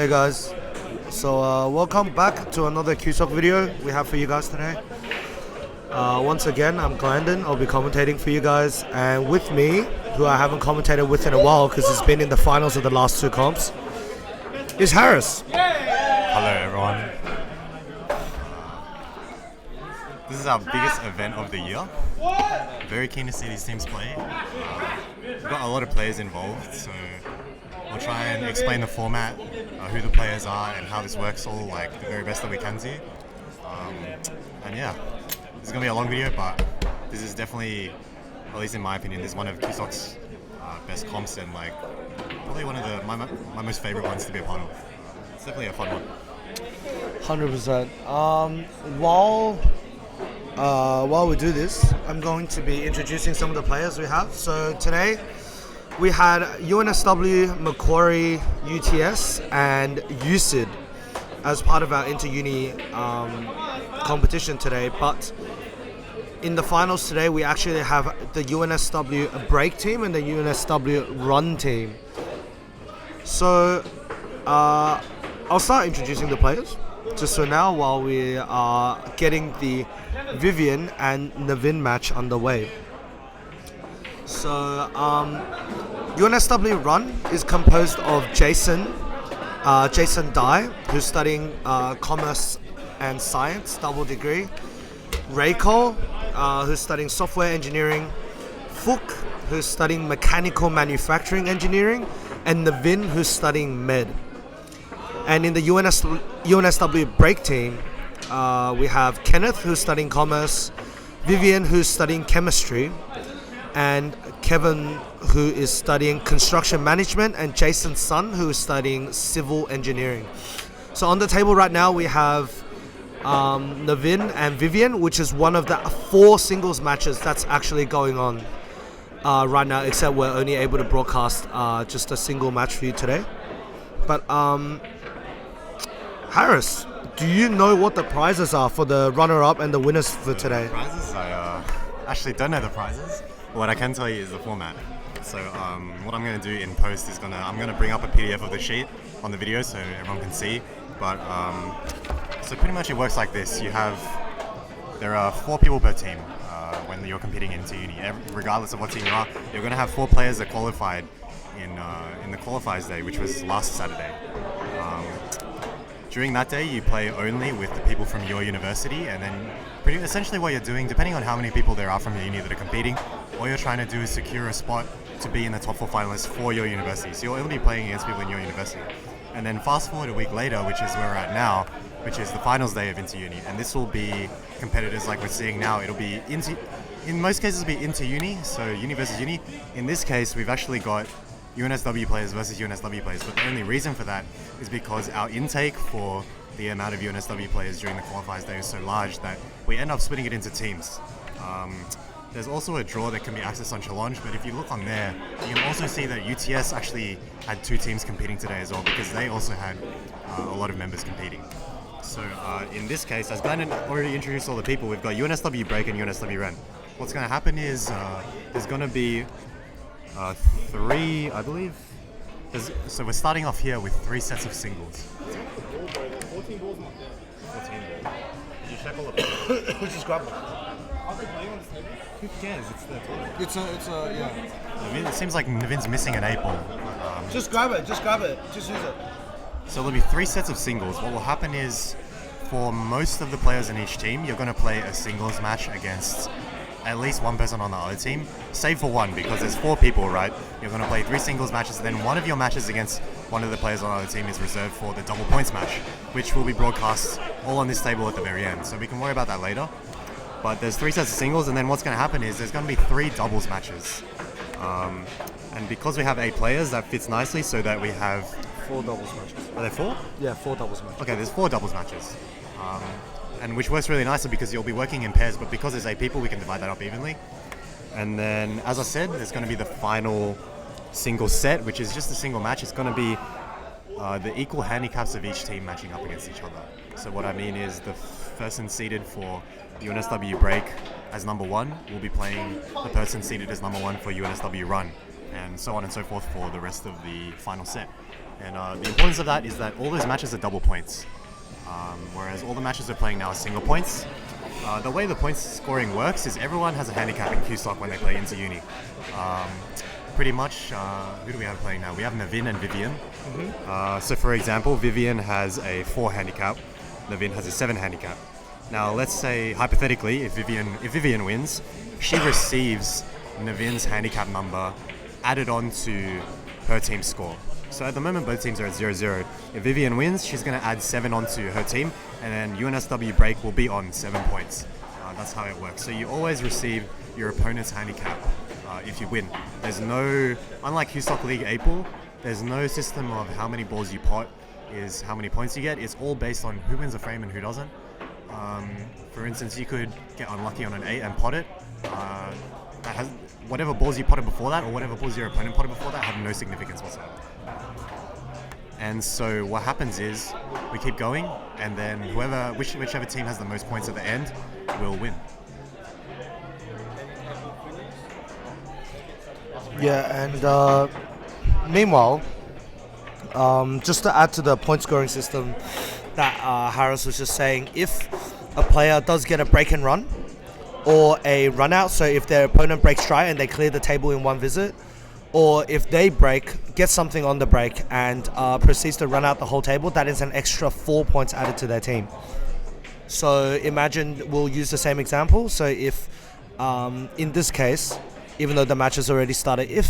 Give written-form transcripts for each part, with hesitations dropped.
Hey guys, so welcome back to another CueSoc video we have for you guys today. Once again, I'm Glanden. I'll be commentating for you guys, and with me, who I haven't commentated with in a while because he's been in the finals of the last two comps, is Harris. Hello everyone. This is our biggest event of the year. Very keen to see these teams play. We've got a lot of players involved, so we'll try and explain the format, who the players are, and how this works all like the very best that we can to you. And yeah, this is gonna be a long video, but this is definitely, at least in my opinion, this is one of CueSoc's best comps and like probably one of my most favorite ones to be a part of. It's definitely a fun one. 100%. While we do this, I'm going to be introducing some of the players we have. So today we had UNSW, Macquarie, UTS, and UCID as part of our Inter-Uni competition today. But in the finals today, we actually have the UNSW Break team and the UNSW Run team. So I'll start introducing the players just for now while we are getting the Vivien and Navin match underway. So UNSW Run is composed of Jason Dai, who's studying Commerce and Science, double degree. Raycole, who's studying Software Engineering. Phuc, who's studying Mechanical Manufacturing Engineering. And Navin, who's studying Med. And in the UNSW Break team, we have Kenneth, who's studying Commerce. Vivien, who's studying Chemistry. And Kevin, who is studying Construction Management, and Jason's son, who is studying Civil Engineering. So on the table right now we have Navin and Vivien, which is one of the 4 singles matches that's actually going on right now, except we're only able to broadcast just a single match for you today. But Harris, do you know what the prizes are for the runner-up and the winners for today? Prizes? I actually don't know the prizes. What I can tell you is the format. So what I'm going to do in post is I'm going to bring up a PDF of the sheet on the video so everyone can see. But so pretty much it works like this. There are 4 people per team when you're competing in Inter-Uni. Regardless of what team you are, you're going to have 4 players that qualified in the qualifiers day, which was last Saturday. During that day, you play only with the people from your university, and then essentially what you're doing, depending on how many people there are from your uni that are competing, all you're trying to do is secure a spot to be in the top 4 finalists for your university. So you'll only be playing against people in your university. And then fast forward a week later, which is where we're at now, which is the finals day of Inter-Uni, and this will be competitors like we're seeing now. It'll be in most cases it'll be Inter-Uni, so uni versus uni. In this case, we've actually got UNSW players versus UNSW players, but the only reason for that is because our intake for the amount of UNSW players during the qualifiers day is so large that we end up splitting it into teams. There's also a draw that can be accessed on Challenge, but if you look on there, you can also see that UTS actually had 2 teams competing today as well, because they also had a lot of members competing. So in this case, as Glanden already introduced all the people, we've got UNSW Break and UNSW Run. What's going to happen is there's going to be 3, I believe. So we're starting off here with 3 sets of singles. 14 balls. Did you check all of them? Which is grab. Are they playing on this table? Who cares? It's their tournament. It's a yeah. It seems like Navin's missing an 8 ball. Just grab it. Just use it. So there'll be 3 sets of singles. What will happen is, for most of the players in each team, you're going to play a singles match against at least one person on the other team, save for one, because there's 4 people, right? You're going to play 3 singles matches, and then one of your matches against one of the players on the other team is reserved for the double points match, which will be broadcast all on this table at the very end. So we can worry about that later. But there's 3 sets of singles, and then what's going to happen is there's going to be 3 doubles matches. And because we have 8 players, that fits nicely so that we have 4 doubles matches. Are there 4? Yeah, 4 doubles matches. Okay, there's 4 doubles matches. And which works really nicely because you'll be working in pairs, but because there's 8 people, we can divide that up evenly. And then, as I said, there's going to be the final single set, which is just a single match. It's going to be the equal handicaps of each team matching up against each other. So what I mean is the person seeded for UNSW Break as number 1 will be playing the person seeded as number 1 for UNSW Run, and so on and so forth for the rest of the final set. And the importance of that is that all those matches are double points, whereas all the matches we're playing now are single points. The way the points scoring works is everyone has a handicap in CueSoc when they play Inter-Uni. Pretty much, who do we have playing now? We have Navin and Vivien. So for example, Vivien has a 4 handicap, Navin has a 7 handicap. Now let's say, hypothetically, if Vivien wins, she receives Navin's handicap number added on to her team's score. So at the moment, both teams are at 0-0. If Vivien wins, she's going to add 7 onto her team, and then UNSW Break will be on 7 points. That's how it works. So you always receive your opponent's handicap if you win. There's no, unlike CueSoc League 8 ball, there's no system of how many balls you pot is how many points you get. It's all based on who wins a frame and who doesn't. For instance, you could get unlucky on an 8 and pot it. That has whatever balls you potted before that, or whatever balls your opponent potted before that, have no significance whatsoever. And so what happens is we keep going, and then whichever team has the most points at the end will win. Yeah, and meanwhile, just to add to the point scoring system that Harris was just saying, if a player does get a break and run or a run out, so if their opponent breaks try and they clear the table in one visit, or if they get something on the break and proceeds to run out the whole table, that is an extra 4 points added to their team. So imagine, we'll use the same example. So if, in this case, even though the match has already started, if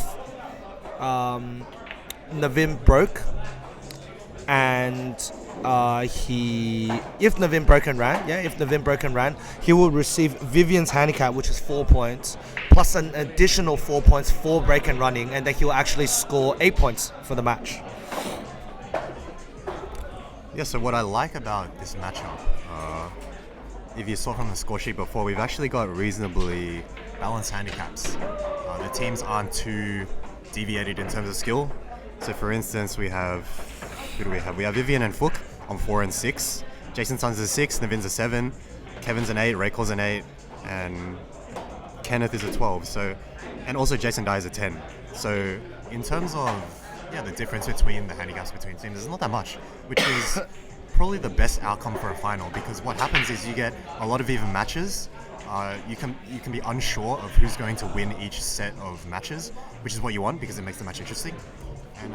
Navin broke and if Navin broke and ran, he will receive Vivien's handicap, which is 4 points, plus an additional 4 points for break and running, and then he will actually score 8 points for the match. Yeah, so what I like about this matchup, if you saw from the score sheet before, we've actually got reasonably balanced handicaps. The teams aren't too deviated in terms of skill. So for instance, we have Vivien and Phuc on 4 and 6. Jason Sun's a 6, Navin's a 7, Kevin's an 8, Raycole's an 8, and Kenneth is a 12. So, and also Jason Dai is a 10. So in terms of the difference between the handicaps between teams, there's not that much, which is probably the best outcome for a final, because what happens is you get a lot of even matches. You can be unsure of who's going to win each set of matches, which is what you want because it makes the match interesting. And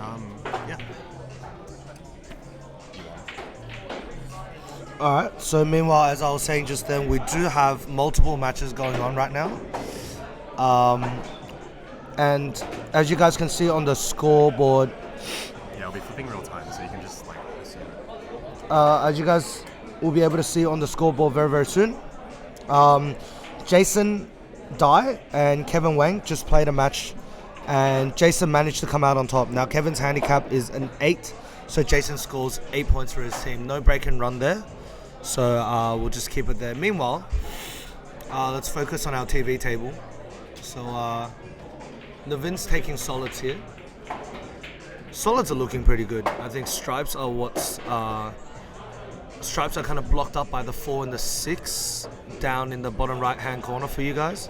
Alright, so meanwhile, as I was saying just then, we do have multiple matches going on right now. And as you guys can see on the scoreboard... Yeah, I'll be flipping real time, so you can just assume. As you guys will be able to see on the scoreboard very, very soon, Jason Dai and Kevin Wang just played a match, and Jason managed to come out on top. Now, Kevin's handicap is an 8, so Jason scores 8 points for his team. No break and run there, so we'll just keep it there. Meanwhile, let's focus on our TV table. So, Navin's taking solids here. Solids are looking pretty good. I think stripes are stripes are kind of blocked up by the 4 and the 6 down in the bottom right hand corner for you guys.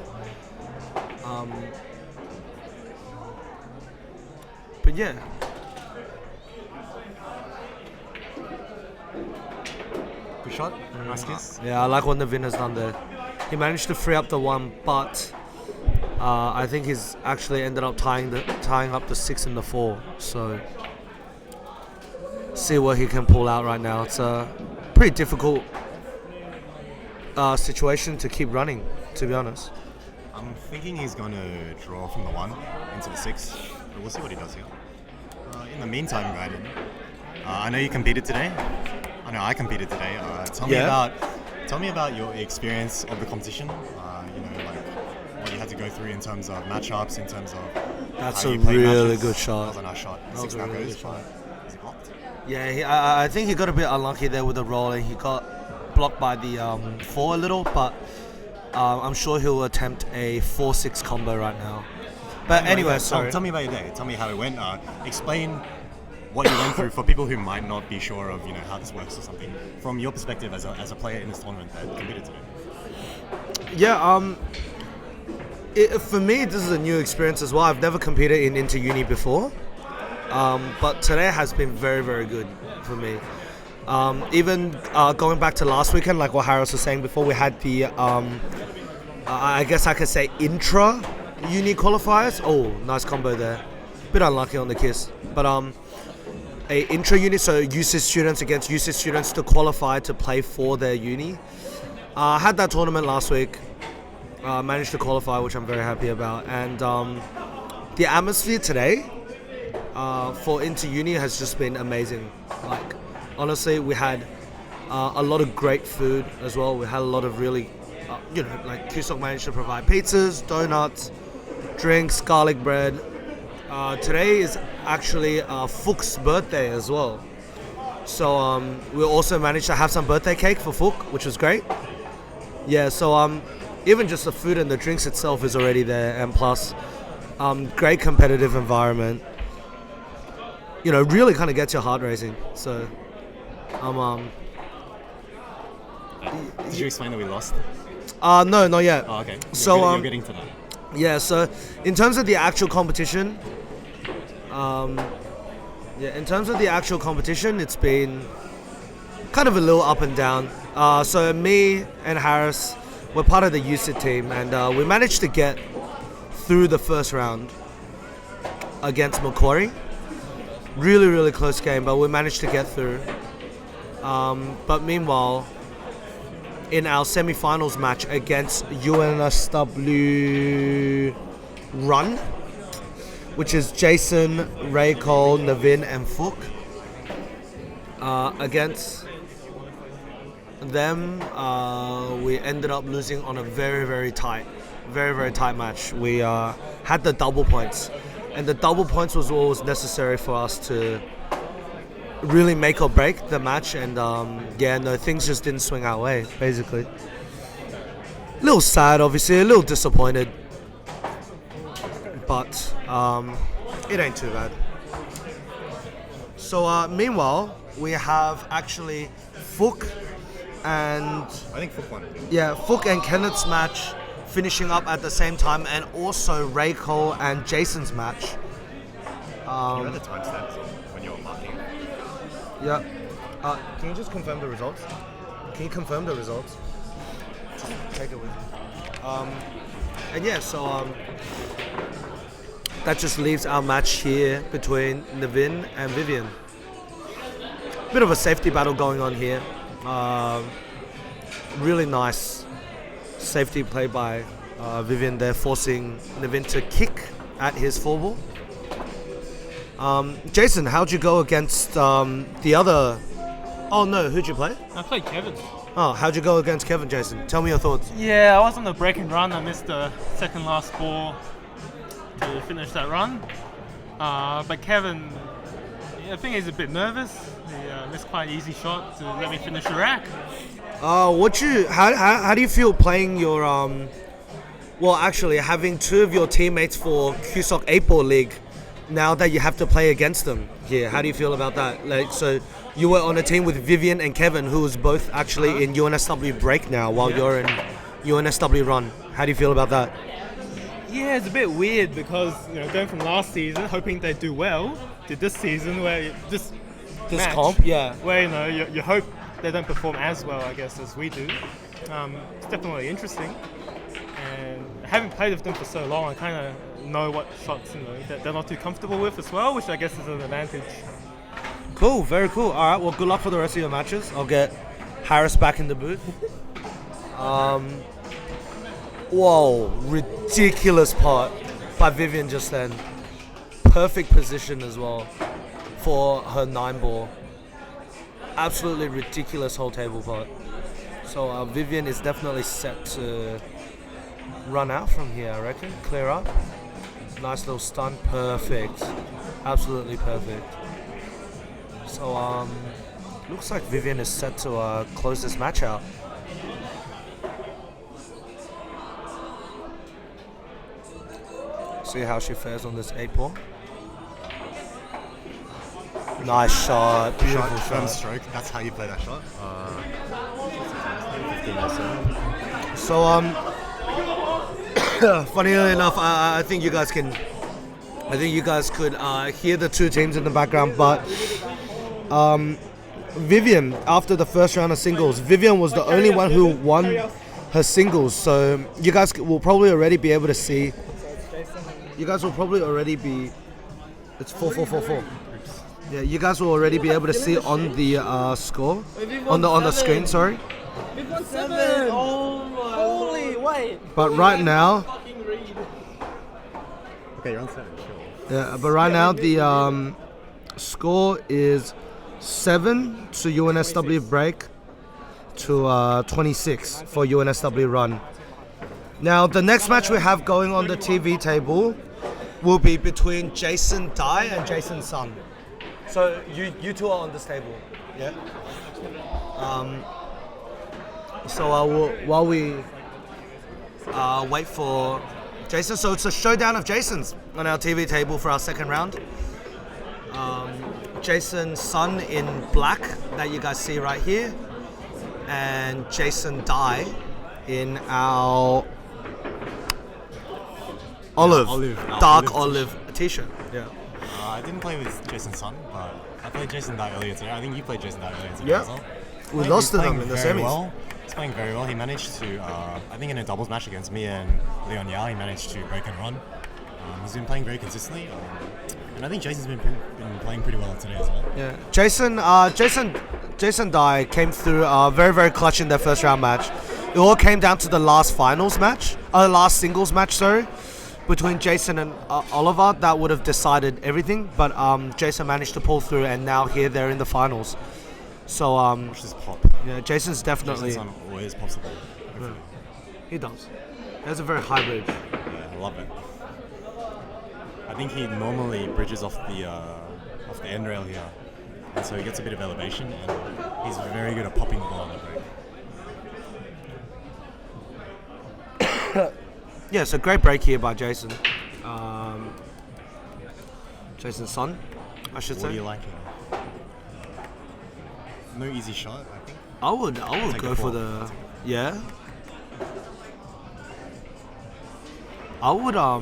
But yeah. Good shot. Nice kiss. Yeah, I like what Navin has done there. He managed to free up the 1, but I think he's actually ended up tying up the 6 and the 4. So see what he can pull out right now. It's a pretty difficult situation to keep running, to be honest. I'm thinking he's going to draw from the 1 into the 6, but we'll see what he does here. In the meantime, Glanden, I know you competed today. I know I competed today. Tell me about your experience of the competition. What you had to go through in terms of matchups, in terms of That's how a you play really matches. good shot. That was a nice shot. That was 6 a now really goes, good shot. but is it blocked? Yeah, I think he got a bit unlucky there with the roll, and he got blocked by the 4 a little, but I'm sure he'll attempt a 4-6 combo right now. But anyway, sorry. Tell me about your day. Tell me how it went. Explain what you went through for people who might not be sure of how this works or something, from your perspective as a player in this tournament that competed today. Yeah, for me, this is a new experience as well. I've never competed in Inter-Uni before. But today has been very, very good for me. Even going back to last weekend, like what Harris was saying before, we had the, I guess I could say intra-uni qualifiers. Oh, nice combo there. Bit unlucky on the kiss. But a intra-uni, so UCIS students against UCIS students to qualify to play for their uni. Had that tournament last week. Managed to qualify, which I'm very happy about. And the atmosphere today for Inter-Uni has just been amazing. Like, honestly, we had a lot of great food as well. We had a lot of really, like CueSoc managed to provide pizzas, donuts, drinks, garlic bread. Today is actually Phuc's birthday as well. So we also managed to have some birthday cake for Phuc, which was great. Yeah, so even just the food and the drinks itself is already there, and plus great competitive environment. Really kind of gets your heart racing. So Did you explain that we lost? no, not yet. Oh, okay. You're getting to that. Yeah, so in terms of the actual competition, it's been kind of a little up and down. So me and Harris, we're part of the UCIT team, and we managed to get through the first round against Macquarie. Really, really close game, but we managed to get through. But meanwhile, in our semi-finals match against UNSW Run, which is Jason, Raycole, Navin, and Phuc, against them, we ended up losing on a very, very tight match. We had the double points, and the double points was what was necessary for us to really make or break the match, and things just didn't swing our way, basically. A little sad, obviously, a little disappointed, but it ain't too bad. So meanwhile, we have actually Phuc and I think Phuc won. Yeah, Phuc and Kenneth's match finishing up at the same time, and also Raycole and Jason's match. You read the timestamps when you were marking. Yeah. Can you just confirm the results? Just take it with you. That just leaves our match here between Navin and Vivien. Bit of a safety battle going on here. Really nice safety play by Vivien there, forcing Navin to kick at his four ball. Jason, how'd you go against the other? Oh no, who'd you play? I played Kevin. Oh, how'd you go against Kevin, Jason? Tell me your thoughts. Yeah, I was on the break and run. I missed the second last ball to finish that run. But Kevin, I think he's a bit nervous. He missed quite an easy shot to let me finish the rack. How do you feel playing your having two of your teammates for CueSoc 8-ball league now that you have to play against them? Yeah, how do you feel about that? Like, so you were on a team with Vivien and Kevin, who was both actually in UNSW Break now, while you're in UNSW Run. How do you feel about that? Yeah, it's a bit weird because going from last season hoping they do well to this season where this match, comp, yeah, where you hope they don't perform as well, I guess, as we do. It's definitely interesting, and having played with them for so long, I kind of know what shots that they're not too comfortable with as well, which I guess is an advantage. Cool, very cool. All right, well, good luck for the rest of your matches. I'll get Harris back in the booth. Whoa, ridiculous part by Vivien just then. Perfect position as well for her 9-ball. Absolutely ridiculous whole table part. So Vivien is definitely set to run out from here, I reckon. Clear up. Nice little stun. Perfect. Absolutely perfect. So looks like Vivien is set to close this match out. See how she fares on this 8-ball. Nice shot. Beautiful shot. Stroke. That's how you play that shot. So funnily enough, I think you guys can I think you guys could hear the two teams in the background, but Vivien, after the first round of singles, Vivien was the only one who won her singles, so you guys will probably already be able to see. You guys will probably already be. It's 4-4-4-4. Yeah, you guys will already be able to see on the score, on the screen. Sorry. We've won 7. Oh my. Holy wait. But right now. Okay, you're on 7. Sure. Yeah, but right now the score is 7 to UNSW Break to 26 for UNSW Run. Now the next match we have going on the TV table will be between Jason Dai and Jason Sun. So you two are on this table, yeah. So while we wait for Jason, so it's a showdown of Jasons on our TV table for our second round. Jason Sun in black that you guys see right here, and Jason Dai in our dark olive t-shirt. Yeah. I didn't play with Jason Sun, but I played Jason Dai earlier today. I think you played Jason Dai earlier today as well. We lost to them in the semis. Well. He's playing very well. He managed to, I think in a doubles match against me and Leon Yao, he managed to break and run. He's been playing very consistently, and I think Jason's been playing pretty well today as well. Yeah, Jason Dai came through very, very clutch in their first round match. It all came down to the last last singles match, sorry, between Jason and Oliver. That would have decided everything, but Jason managed to pull through, and now here they're in the finals. So Which is pop. yeah, Jason's definitely. Jason's always pops the ball. Yeah, he does. He has a very high bridge. Yeah, I love it. I think he normally bridges off the end rail here, and so he gets a bit of elevation, and he's very good at popping the ball on the break. Yeah, so great break here by Jason. Jason's son, I should What say. do you like here? No easy shot, I think. I would Take go the for ball. the yeah. I would I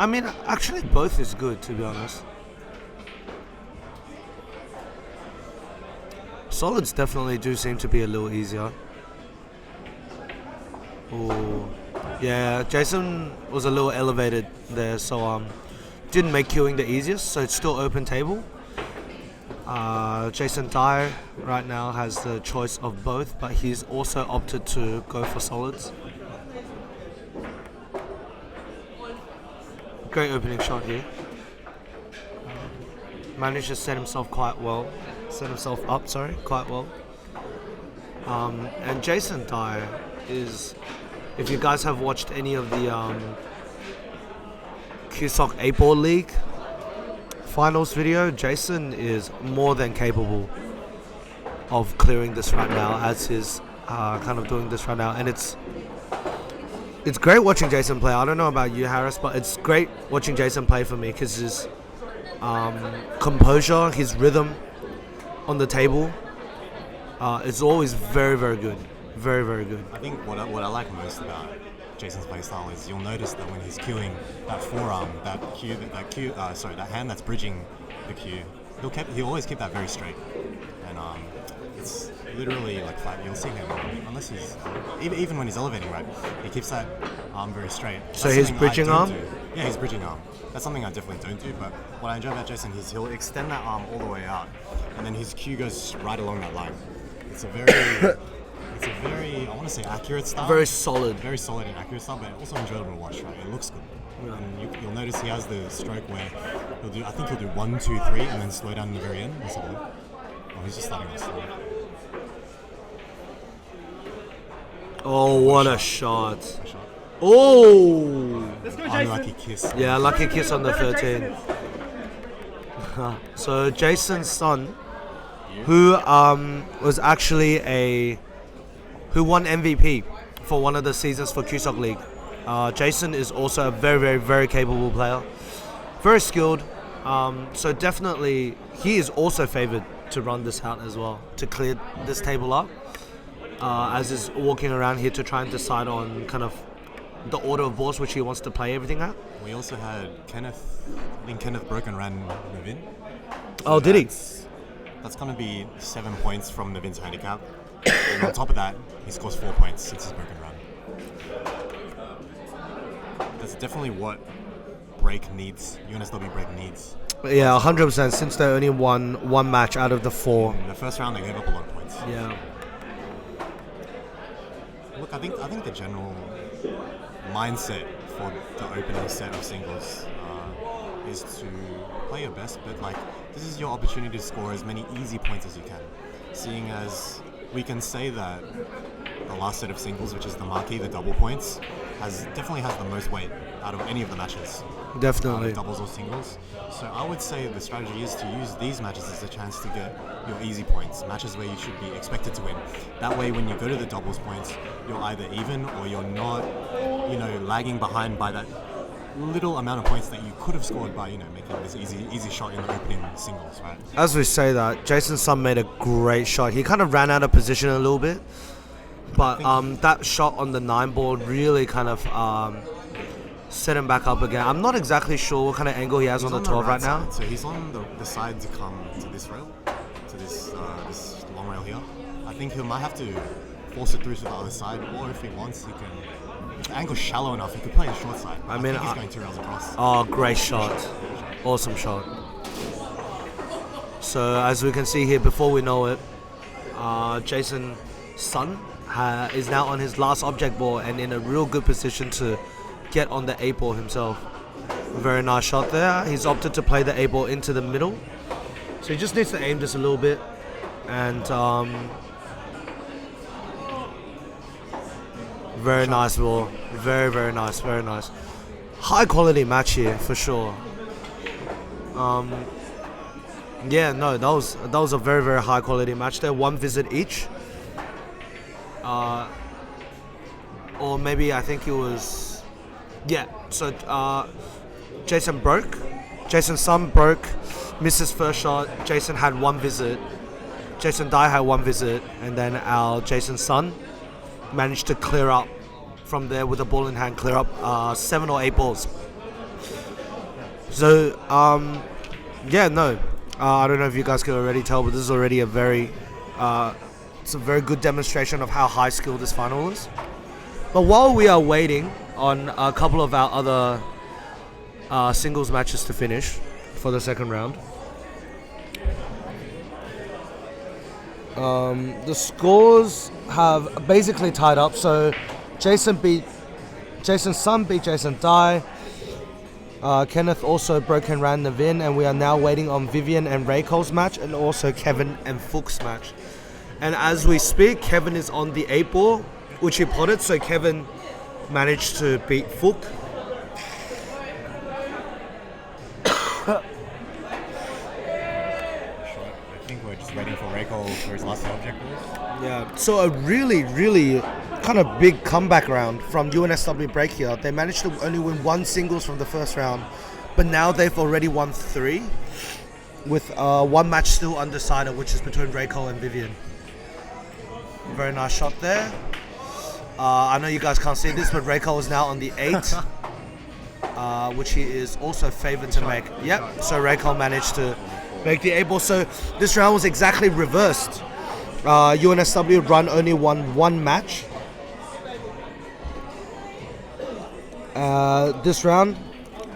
mean actually both is good, to be honest. Solids definitely do seem to be a little easier. Oh, yeah, Jason was a little elevated there, so didn't make queuing the easiest, so it's still open table. Jason Dai right now has the choice of both, but he's also opted to go for solids. Great opening shot here. Managed to set himself up quite well. And Jason Dai is, if you guys have watched any of the CueSoc 8-Ball League finals video, Jason is more than capable of clearing this right now, as he's kind of doing this right now, and it's great watching Jason play. I don't know about you, Harris, but it's great watching Jason play for me because his composure, his rhythm on the table is always very, very good. Very, very good. I think what I like most about Jason's playstyle is you'll notice that when he's queuing that forearm, that hand that's bridging the cue, he'll always keep that very straight, and it's literally like flat. You'll see him unless he's even when he's elevating, right? He keeps that arm very straight. So his bridging arm? Yeah, his bridging arm. That's something I definitely don't do. But what I enjoy about Jason is he'll extend that arm all the way out, and then his cue goes right along that line. It's a very I want to say accurate style. Very solid. Very solid and accurate style, but also enjoyable to watch, right? It looks good. Yeah. And you'll notice he has the stroke where he'll do 1, 2, 3, and then slow down in the very end. Or something. Oh, he's just starting to slow. Oh, what a shot. Oh! Let's go, Jason. Unlucky kiss. Yeah, lucky kiss on the 13. So Jason's son, who was actually who won MVP for one of the seasons for CueSoc League. Jason is also a very, very, very capable player, very skilled. So definitely, he is also favored to run this out as well, to clear this table up, as is walking around here to try and decide on kind of the order of balls which he wants to play everything at. We also had Kenneth. I think Kenneth broke and ran Navin. Oh, did he? That's going to be 7 points from Navin's handicap. And on top of that, he scores 4 points since his broken run. That's definitely what Break needs. UNSW Break needs. Yeah, 100%. Since they only won one match out of the 4. In the first round, they gave up a lot of points. Yeah. Look, I think the general mindset for the opening set of singles is to play your best, but like this is your opportunity to score as many easy points as you can. Seeing as we can say that the last set of singles, which is the marquee, the double points, definitely has the most weight out of any of the matches. Definitely. Doubles or singles. So I would say the strategy is to use these matches as a chance to get your easy points, matches where you should be expected to win. That way, when you go to the doubles points, you're either even or you're not, lagging behind by that little amount of points that you could have scored by, making this easy shot in the opening singles, right? As we say that, Jason Sun made a great shot. He kind of ran out of position a little bit, but that shot on the 9 ball really kind of set him back up again. I'm not exactly sure what kind of angle he has on the 12 right now. So he's on the side to come to this rail, to this long rail here. I think he might have to force it through to the other side, or if he wants, he can. If the angle's shallow enough, he could play a short side. I think he's going 2 rails across. Oh, great shot. Awesome shot. So as we can see here, before we know it, Jason Sun is now on his last object ball and in a real good position to get on the 8 ball himself. Very nice shot there. He's opted to play the 8 ball into the middle. So he just needs to aim just a little bit. And very nice ball. Very, very nice. Very nice. High quality match here for sure. Yeah, no, that was a very, very high quality match there. 1 visit each. Or maybe I think it was. Yeah, so Jason broke. Jason Sun broke, missed his first shot. Jason had 1 visit. Jason Dai had 1 visit. And then our Jason Sun managed to clear up from there with a ball in hand, clear up 7 or 8 balls. So, yeah, no. I don't know if you guys can already tell, but this is already it's a very good demonstration of how high skilled this final is. But while we are waiting on a couple of our other singles matches to finish for the second round, the scores have basically tied up. So Jason Sun beat Jason Dai. Kenneth also broke and ran Navin, and we are now waiting on Vivien and Raycole's match, and also Kevin and Phuc's match. And as we speak, Kevin is on the 8 ball, which he potted, so Kevin managed to beat Phuc. I think we're just waiting for Raycole for his last object balls. Yeah, so a really, really kind of big comeback round from UNSW Break here. They managed to only win 1 singles from the first round, but now they've already won 3, with 1 match still undecided, which is between Raycole and Vivien. Very nice shot there. I know you guys can't see this, but Raycole is now on the 8, which he is also favoured to make. Yep, so Raycole managed to make the 8 ball. So this round was exactly reversed. UNSW Run only won 1 match. This round,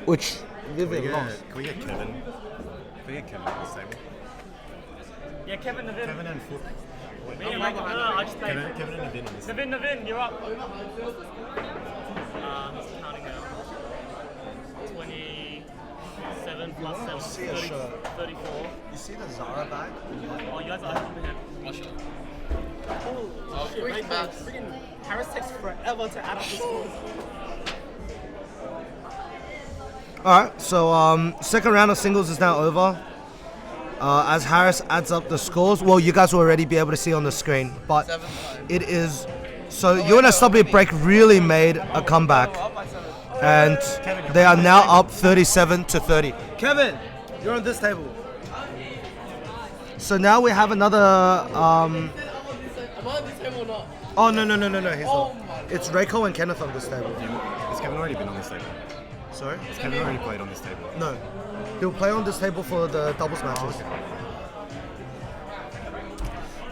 which Vivien lost. Can we get Kevin? Can we get Kevin on this table? Yeah, Kevin Navin. Kevin and Phuc. I just played. Kevin and Navin on this table. Navin, you're up. Just counting now. 27 plus 7, 34. You see the Zara bag? Oh, you guys are helping him. I'll show. Oh, shit, right there. Freaking Harris takes forever to add up the scores. Alright, so second round of singles is now over. As Harris adds up the scores, well, you guys will already be able to see on the screen, but it is, so UNSW Break really made a comeback, and they are now up 37-30. Kevin, you're on this table. So now we have another, Am I on this table or not? oh, no, he's not. It's Raycole and Kenneth on this table. Has Kevin already been on this table? Sorry? Has Kevin already played on this table? No. He'll play on this table for the doubles matches.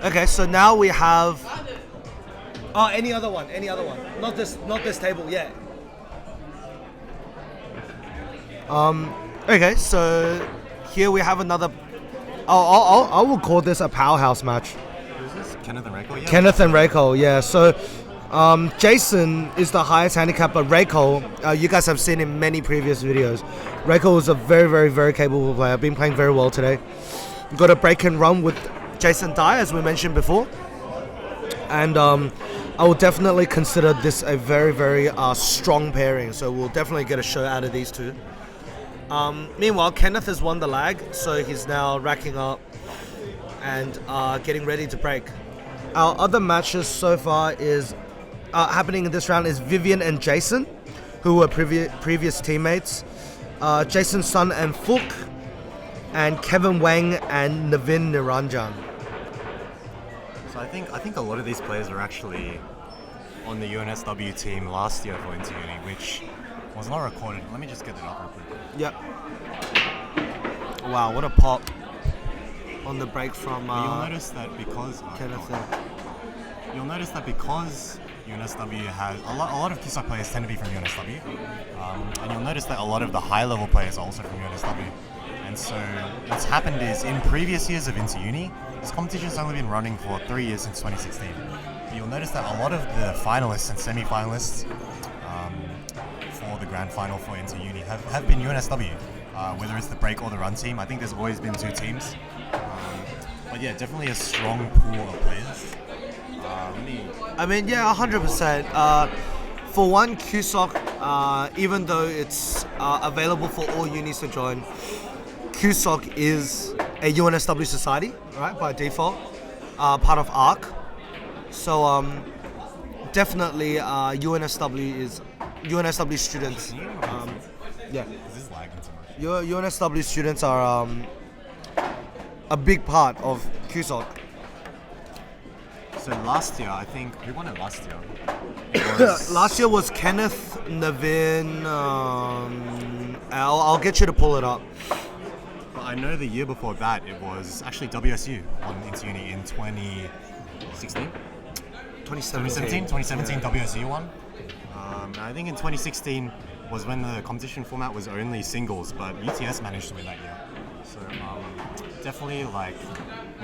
Okay, so now we have. Oh, any other one. Not this table. Yeah. Okay, so here we have another. I will call this a powerhouse match. Who's this? Kenneth and Raycole? Yeah. Kenneth and Raycole, yeah. So, Jason is the highest handicap, but Raycole, you guys have seen in many previous videos. Raycole is a very, very, very capable player. Been playing very well today. Got a break and run with Jason Dai, as we mentioned before. And I will definitely consider this a very, very strong pairing. So we'll definitely get a show out of these two. Meanwhile, Kenneth has won the lag, so he's now racking up and getting ready to break. Our other matches so far is happening in this round is Vivien and Jason, who were previous teammates. Jason's son and Phuc, and Kevin Wang and Navin Niranjan. So I think a lot of these players are actually on the UNSW team last year for Inter-Uni, which was not recorded. Let me just get it up real quick. Yep. Wow, what a pop on the break from You'll notice that because Kenneth. You'll notice that because UNSW has a lot of CueSoc players tend to be from UNSW, and you'll notice that a lot of the high-level players are also from UNSW. And so what's happened is in previous years of Inter-Uni, this competition's only been running for 3 years since 2016. You'll notice that a lot of the finalists and semi-finalists for the grand final for Inter-Uni have been UNSW, whether it's the break or the run team. I think there's always been two teams. But yeah, definitely a strong pool of players. I mean, yeah, 100%. For one, CueSoc, even though it's available for all unis to join, CueSoc is a UNSW society, right, by default, part of ARC. So definitely UNSW students. Yeah. Is this lagging too much? UNSW students are a big part of CueSoc. So last year, I think, who won it last year? Last year was Kenneth, Navin. I'll get you to pull it up. But I know the year before that, it was actually WSU on Inter-Uni in 2016? 2017, WSU won. I think in 2016 was when the competition format was only singles, but UTS managed to win that year. So definitely, like,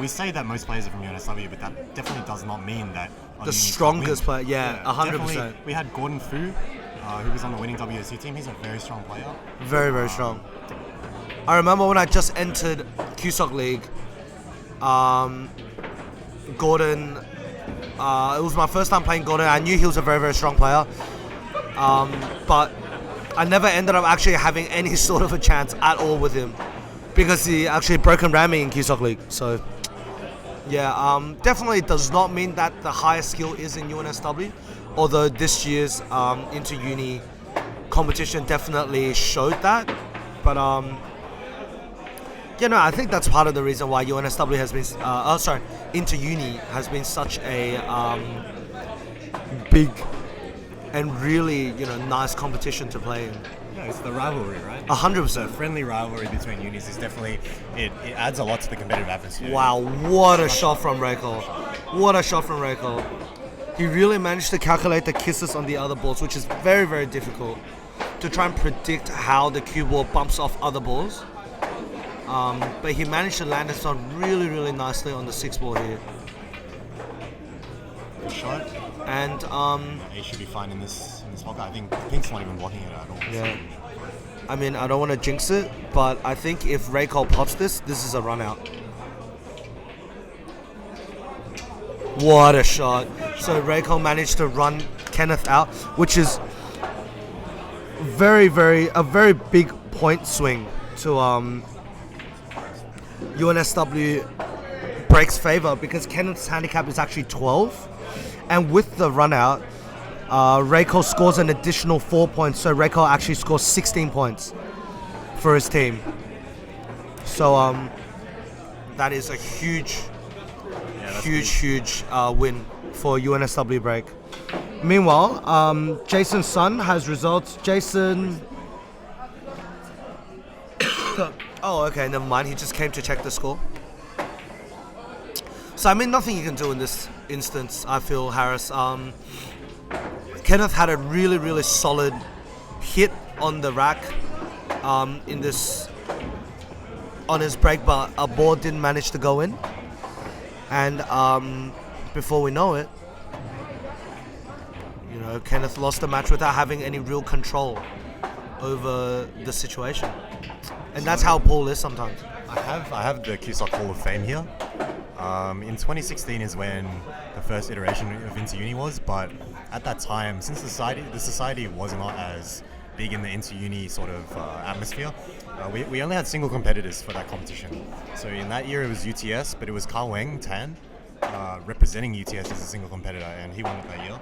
we say that most players are from UNSW, but that definitely does not mean that The strongest player, yeah, 100%. Definitely, we had Gordon Phu, who was on the winning WSU team. He's a very strong player. Very, very strong. I remember when I just entered CueSoc League, Gordon, it was my first time playing Gordon. I knew he was a very, very strong player, but I never ended up actually having any sort of a chance at all with him because he actually broke and ran me in CueSoc League. So, yeah, definitely does not mean that the highest skill is in UNSW, although this year's Inter-Uni competition definitely showed that. But, you know, I think that's part of the reason why UNSW has been, Inter-Uni has been such a big and really, you know, nice competition to play in. Yeah, it's the rivalry, right? 100%. The friendly rivalry between unis is definitely, it adds a lot to the competitive atmosphere. Wow, what a shot from Raycole. What a shot from Raycole. He really managed to calculate the kisses on the other balls, which is very, very difficult to try and predict how the cue ball bumps off other balls. But he managed to land this one really, really nicely on the 6 ball here. Good shot. And He should be fine in this pocket. I think Pink's not even blocking it at all. yeah, I mean, I don't want to jinx it, but I think if Raycole pots this is a run out. What a shot! So Raycole managed to run Kenneth out, which is a very big point swing to UNSW Break's favor because Kenneth's handicap is actually 12. And with the run out, Raycole scores an additional 4 points. So Raycole actually scores 16 points for his team. So that is a huge win for UNSW Break. Meanwhile, Jason's son has results. Jason. Oh, okay, never mind. He just came to check the score. So, I mean, nothing you can do in this instance, I feel, Harris. Kenneth had a really, really solid hit on the rack in this on his break, but a board didn't manage to go in. And before we know it, you know, Kenneth lost the match without having any real control over the situation. And that's how Paul is sometimes. I have the CueSoc Hall of Fame here. In 2016 is when the first iteration of Inter-Uni was, but at that time, since the society was not as big in the Inter-Uni sort of atmosphere, we only had single competitors for that competition. So in that year it was UTS, but it was Wang Tan representing UTS as a single competitor, and he won it that year.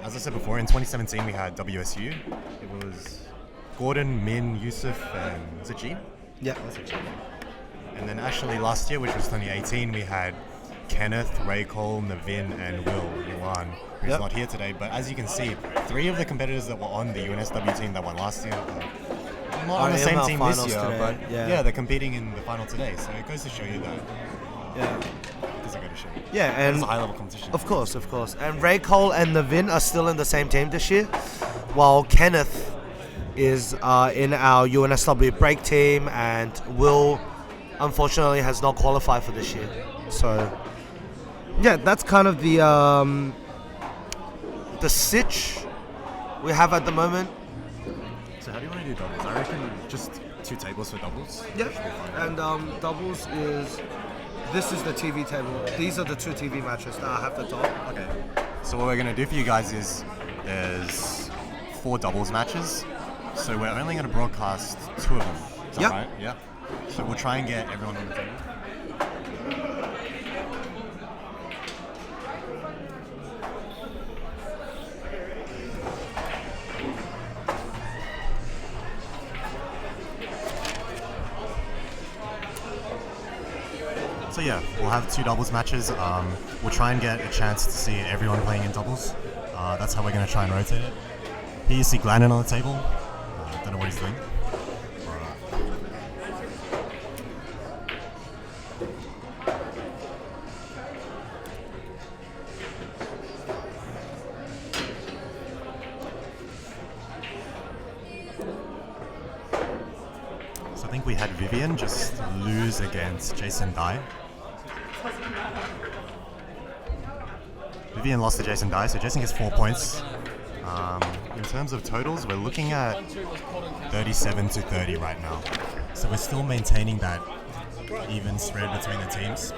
As I said before, in 2017 we had WSU. It was Gordon, Min, Yusuf, and was it G? Yeah. That's it, G. And then actually last year, which was 2018, we had Kenneth, Raycole, Navin, and Yuan, who's Yep. not here today. But as you can see, 3 of the competitors that were on the UNSW team that won last year are not on the same team this year, today. but Yeah. they're competing in the final today. So it goes to show you that. Yeah. It doesn't go to show you. Yeah, and It's a high-level competition. Of course. And Raycole and Navin are still in the same team this year, while Kenneth is in our UNSW Break team, and Will, unfortunately, has not qualified for this year. So, yeah, that's kind of the sitch we have at the moment. So how do you want to do doubles? I reckon just 2 tables for doubles. Yeah, and doubles is, this is the TV table. These are the 2 TV matches that I have at the top. Okay. So what we're going to do for you guys is there's 4 doubles matches. So we're only going to broadcast 2 of them. Is that Yep. right? Yeah. So we'll try and get everyone on the table. So yeah, we'll have 2 doubles matches. We'll try and get a chance to see everyone playing in doubles. That's how we're going to try and rotate it. Here you see Glanden on the table. Don't know what he's doing. So I think we had Vivien just lose against Jason Dai. Vivien lost to Jason Dai, so Jason gets 4 points. In terms of totals, we're looking at 37-30 right now. So we're still maintaining that even spread between the teams.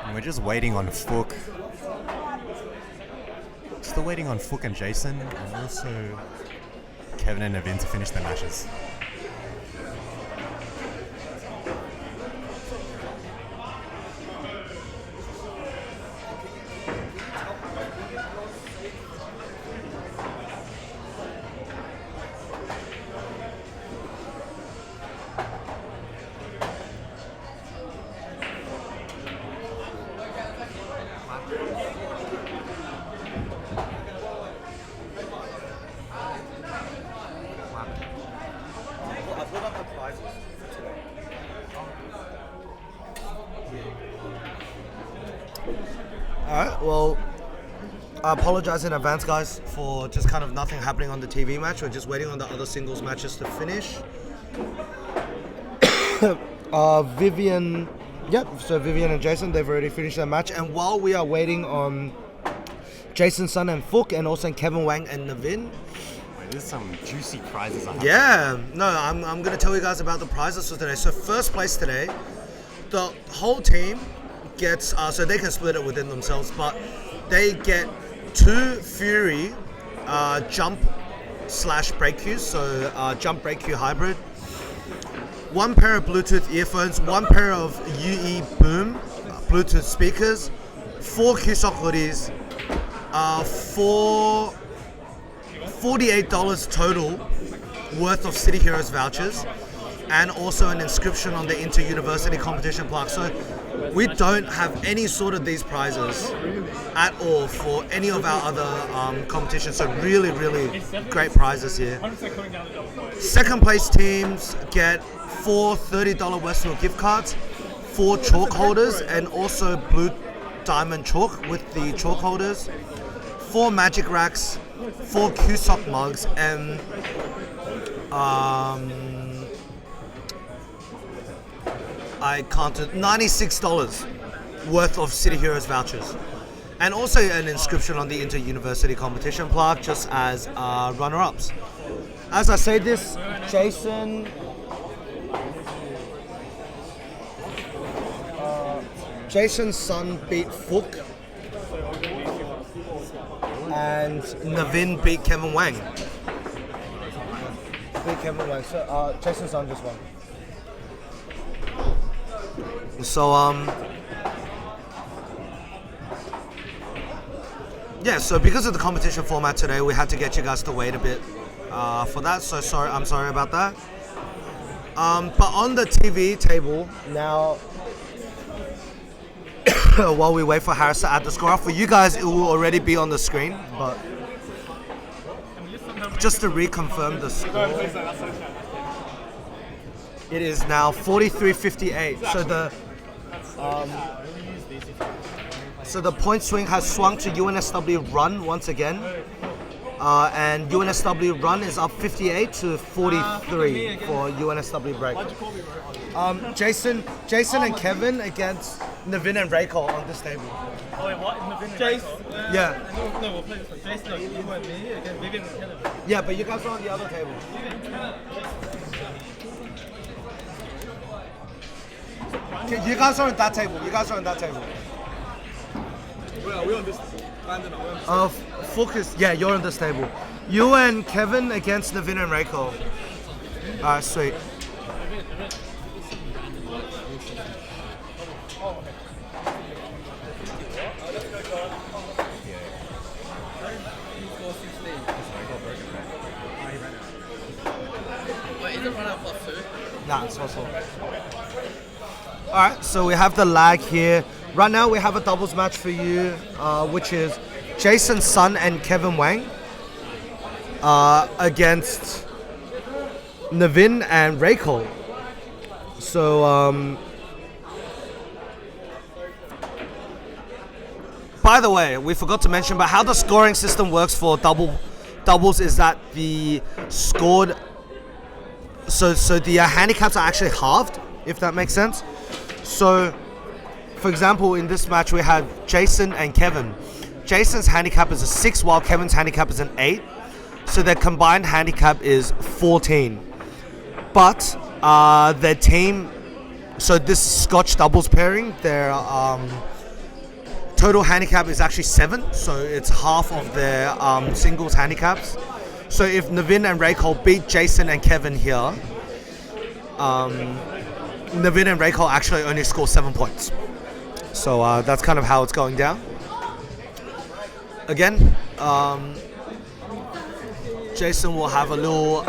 And we're just waiting on Phuc. Still waiting on Phuc and Jason, and also Kevin and Navin to finish their matches. Alright, well, I apologize in advance, guys, for just kind of nothing happening on the TV match. We're just waiting on the other singles matches to finish. Vivien and Jason, they've already finished their match. And while we are waiting on Jason's son and Phuc, and also Kevin Wang and Navin. There's some juicy prizes I have. Yeah, no, I'm going to tell you guys about the prizes for today. So first place today, the whole team gets, so they can split it within themselves, but they get 2 Fury jump/brake cues, so jump brake cue hybrid, 1 pair of Bluetooth earphones, 1 pair of UE Boom Bluetooth speakers, 4 CueSoc hoodies, for $48 total worth of City Heroes vouchers, and also an inscription on the Inter-University competition plaque. So we don't have any sort of these prizes at all for any of our other competitions. So really, really great prizes here. Second place teams get 4 $30 Westfield gift cards, 4 chalk holders, and also blue diamond chalk with the chalk holders, 4 magic racks, 4 CueSoc mugs, and I counted $96 worth of City Heroes vouchers. And also an inscription on the Inter-University competition plaque just as runner-ups. As I say this, Jason's son beat Phuc, and Navin beat Kenneph Huang. So Jason's son just won. So yeah, so because of the competition format today, we had to get you guys to wait a bit for that. So sorry, I'm sorry about that. But on the TV table now, while we wait for Harris to add the score, for you guys it will already be on the screen, but just to reconfirm the score, it is now 43-58. So the point swing has swung to UNSW Run once again, and UNSW Run is up 58-43 for UNSW Break. Jason and Kevin against Navin and Raycole on this table. Oh wait, what? Navin and Raycole? Yeah. No, we'll play this one. Jason, you and me against Vivien and Kenneph. Yeah, but you guys are on the other table. Okay, you guys are on that table. Well, we're on this. Glanden, Focus. Yeah, you're on this table. You and Kevin against Navin and Raycole. Alright, sweet. Wait, is it run out plus 2? Nah, it's also. Alright, so we have the lag here. Right now we have a doubles match for you, which is Jason's son and Kevin Wang against Navin and Raycole. So, by the way, we forgot to mention, but how the scoring system works for doubles is that the scored, so the handicaps are actually halved, if that makes sense. So, for example, in this match we had Jason and Kevin. Jason's handicap is a 6, while Kevin's handicap is an 8. So their combined handicap is 14. But their team, so this Scotch doubles pairing, their total handicap is actually 7. So it's half of their singles handicaps. So if Navin and Raycole beat Jason and Kevin here, Navin and Raycole actually only score 7 points. So that's kind of how it's going down. Again, Jason will have a little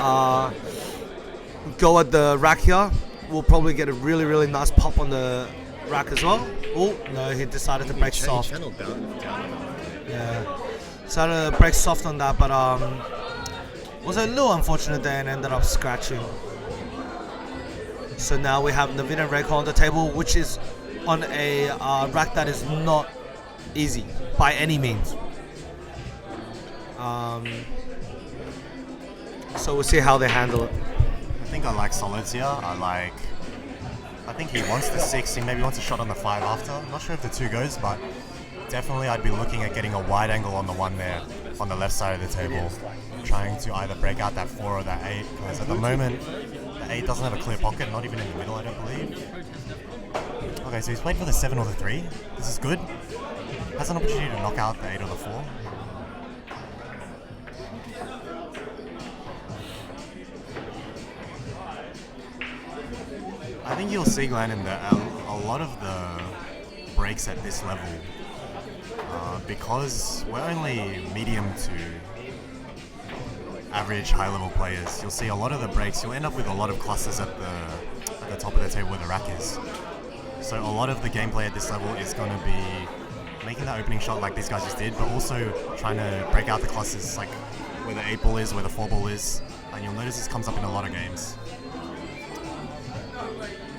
go at the rack here. We'll probably get a really, really nice pop on the rack as well. Oh, no, he decided to break soft. Yeah, decided to break soft on that, but was a little unfortunate there and ended up scratching. So now we have Navin and Raycole on the table, which is on a rack that is not easy by any means. So we'll see how they handle it. I think I like solids here. I think he wants the 6, he maybe wants a shot on the 5 after. I'm not sure if the 2 goes, but definitely I'd be looking at getting a wide angle on the 1 there, on the left side of the table, trying to either break out that 4 or that 8, because at the moment, the 8 doesn't have a clear pocket, not even in the middle, I don't believe. Okay, so he's played for the 7 or the 3. This is good. Has an opportunity to knock out the 8 or the 4. I think you'll see, Glanden, that a lot of the breaks at this level, because we're only medium to average high-level players, you'll see a lot of the breaks, you'll end up with a lot of clusters at the top of the table where the rack is. So a lot of the gameplay at this level is going to be making that opening shot like these guys just did, but also trying to break out the clusters, like where the 8-ball is, where the 4-ball is, and you'll notice this comes up in a lot of games.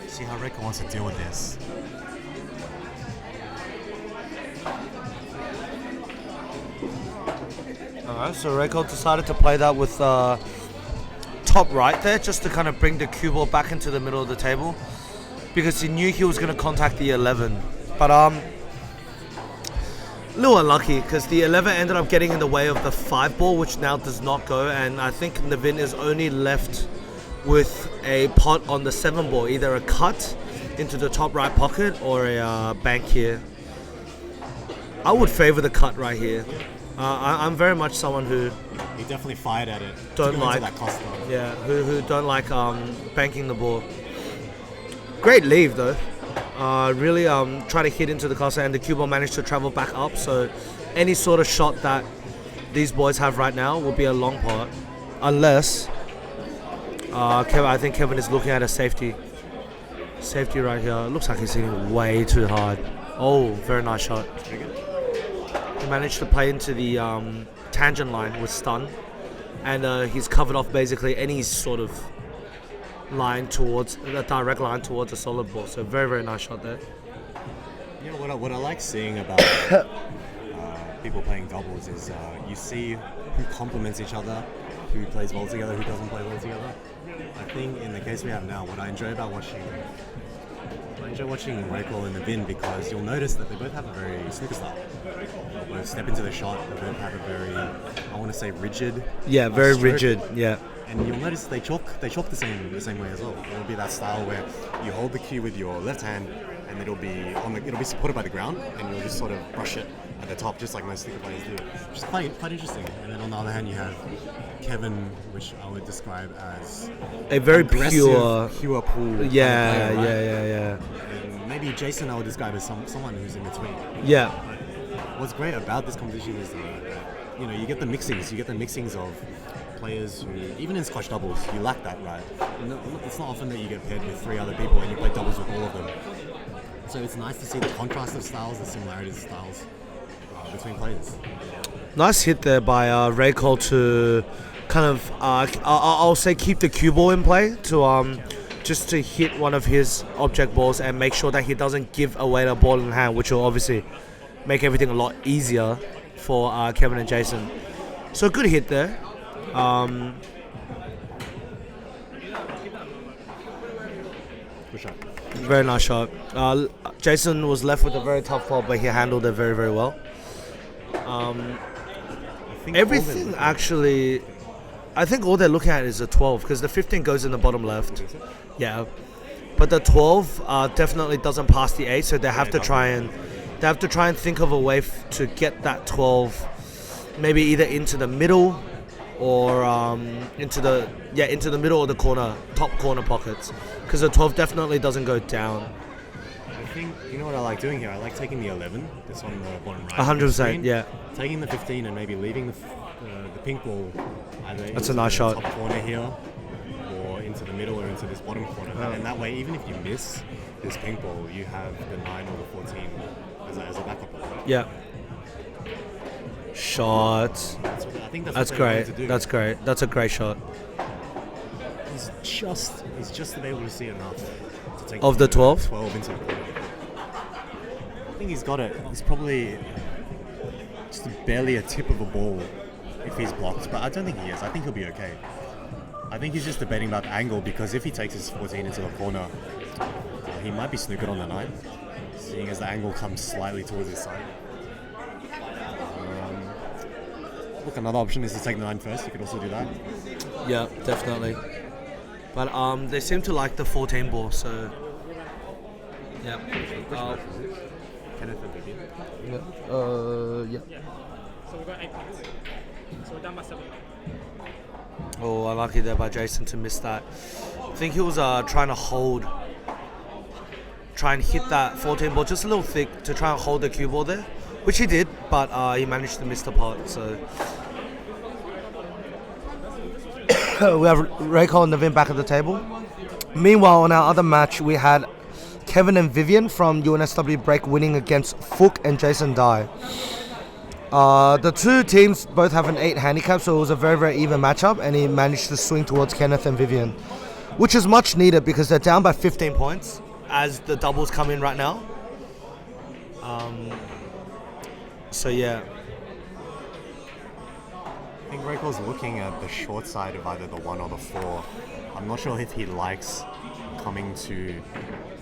See how Raycole wants to deal with this. Alright, so Raycole decided to play that with top right there, just to kind of bring the cue ball back into the middle of the table, because he knew he was going to contact the 11. But a little unlucky, because the 11 ended up getting in the way of the 5 ball, which now does not go, and I think Navin is only left with a pot on the 7 ball, either a cut into the top right pocket or a bank here. I would favor the cut right here. I'm very much someone who He definitely fired at it. Don't like that cluster. Yeah, who don't like banking the ball. Great leave though. Really try to hit into the cluster, and the cue ball managed to travel back up. So any sort of shot that these boys have right now will be a long pot, unless I think Kevin is looking at a safety. Safety right here. It looks like he's hitting way too hard. Oh, very nice shot. He managed to play into the tangent line with stun, and he's covered off basically any sort of line towards a direct line towards a solid ball. So very, very nice shot there. You know what I like seeing about people playing doubles is you see who complements each other, who plays well together, who doesn't play well together. I think in the case we have now, what I enjoy watching Raycole and Navin, because you'll notice that they both have a very snooker style. They both step into the shot, they both have a very, I want to say, rigid. Yeah, very stroke. rigid. Yeah. And you'll notice they chalk the same way as well. It'll be that style where you hold the cue with your left hand, and it'll be supported by the ground, and you'll just sort of brush it at the top, just like most snooker players do. Which is quite interesting. And then on the other hand, you have Kevin, which I would describe as A very pure pure. pool. Yeah, player, right? yeah. And maybe Jason I would describe as someone who's in between. Yeah. But what's great about this competition is that you get the mixings of players who, even in Scotch doubles, you lack that, right? It's not often that you get paired with 3 other people and you play doubles with all of them. So it's nice to see the contrast of styles, the similarities of styles between players. Nice hit there by Raycole to kind of, I'll say, keep the cue ball in play to just to hit one of his object balls and make sure that he doesn't give away the ball in hand, which will obviously make everything a lot easier for Kevin and Jason. So good hit there. Good shot. Very nice shot. Jason was left with a very tough ball, but he handled it very, very well. Everything actually, I think all they're looking at is a 12, because the 15 goes in the bottom left. Yeah, but the 12 definitely doesn't pass the 8, so they have to try and think of a way to get that 12, maybe either into the middle or into the middle or the top corner pockets, because the 12 definitely doesn't go down. I think, you know what I like doing here? I like taking the 11, that's on the bottom right. 100%, yeah. Taking the 15 and maybe leaving the pink ball either That's into a nice the shot. top corner here, or into the middle, or into this bottom corner. And that way, even if you miss this pink ball, you have the 9 or the 14 as a backup ball. Yeah. Shot. I think That's great. That's great. That's a great shot. He's just to be able to see enough to take Of the 12? 12 into the corner. I think he's got it. He's probably just barely a tip of a ball if he's blocked, but I don't think he is. I think he'll be okay. I think he's just debating about the angle, because if he takes his 14 into the corner, he might be snookered on the 9, seeing as the angle comes slightly towards his side. Look, another option is to take the 9 first. You could also do that. Yeah, definitely. But they seem to like the 14 ball, so yeah. Kenneth and Vivien. Yeah. So we've got 8 points. So we're down by 7. Oh, unlucky there by Jason to miss that. I think he was trying to try and hit that 14 ball just a little thick to try and hold the cue ball there, which he did, but he managed to miss the pot. So we have Raycole and Navin back at the table. Meanwhile, on our other match, we had Kevin and Vivien from UNSW Break winning against Phuc and Jason Dai. The two teams both have an 8 handicap, so it was a very, very even matchup, and he managed to swing towards Kenneth and Vivien, which is much needed because they're down by 15 points as the doubles come in right now. So yeah. I think Raycole's looking at the short side of either the 1 or the 4. I'm not sure if he likes coming to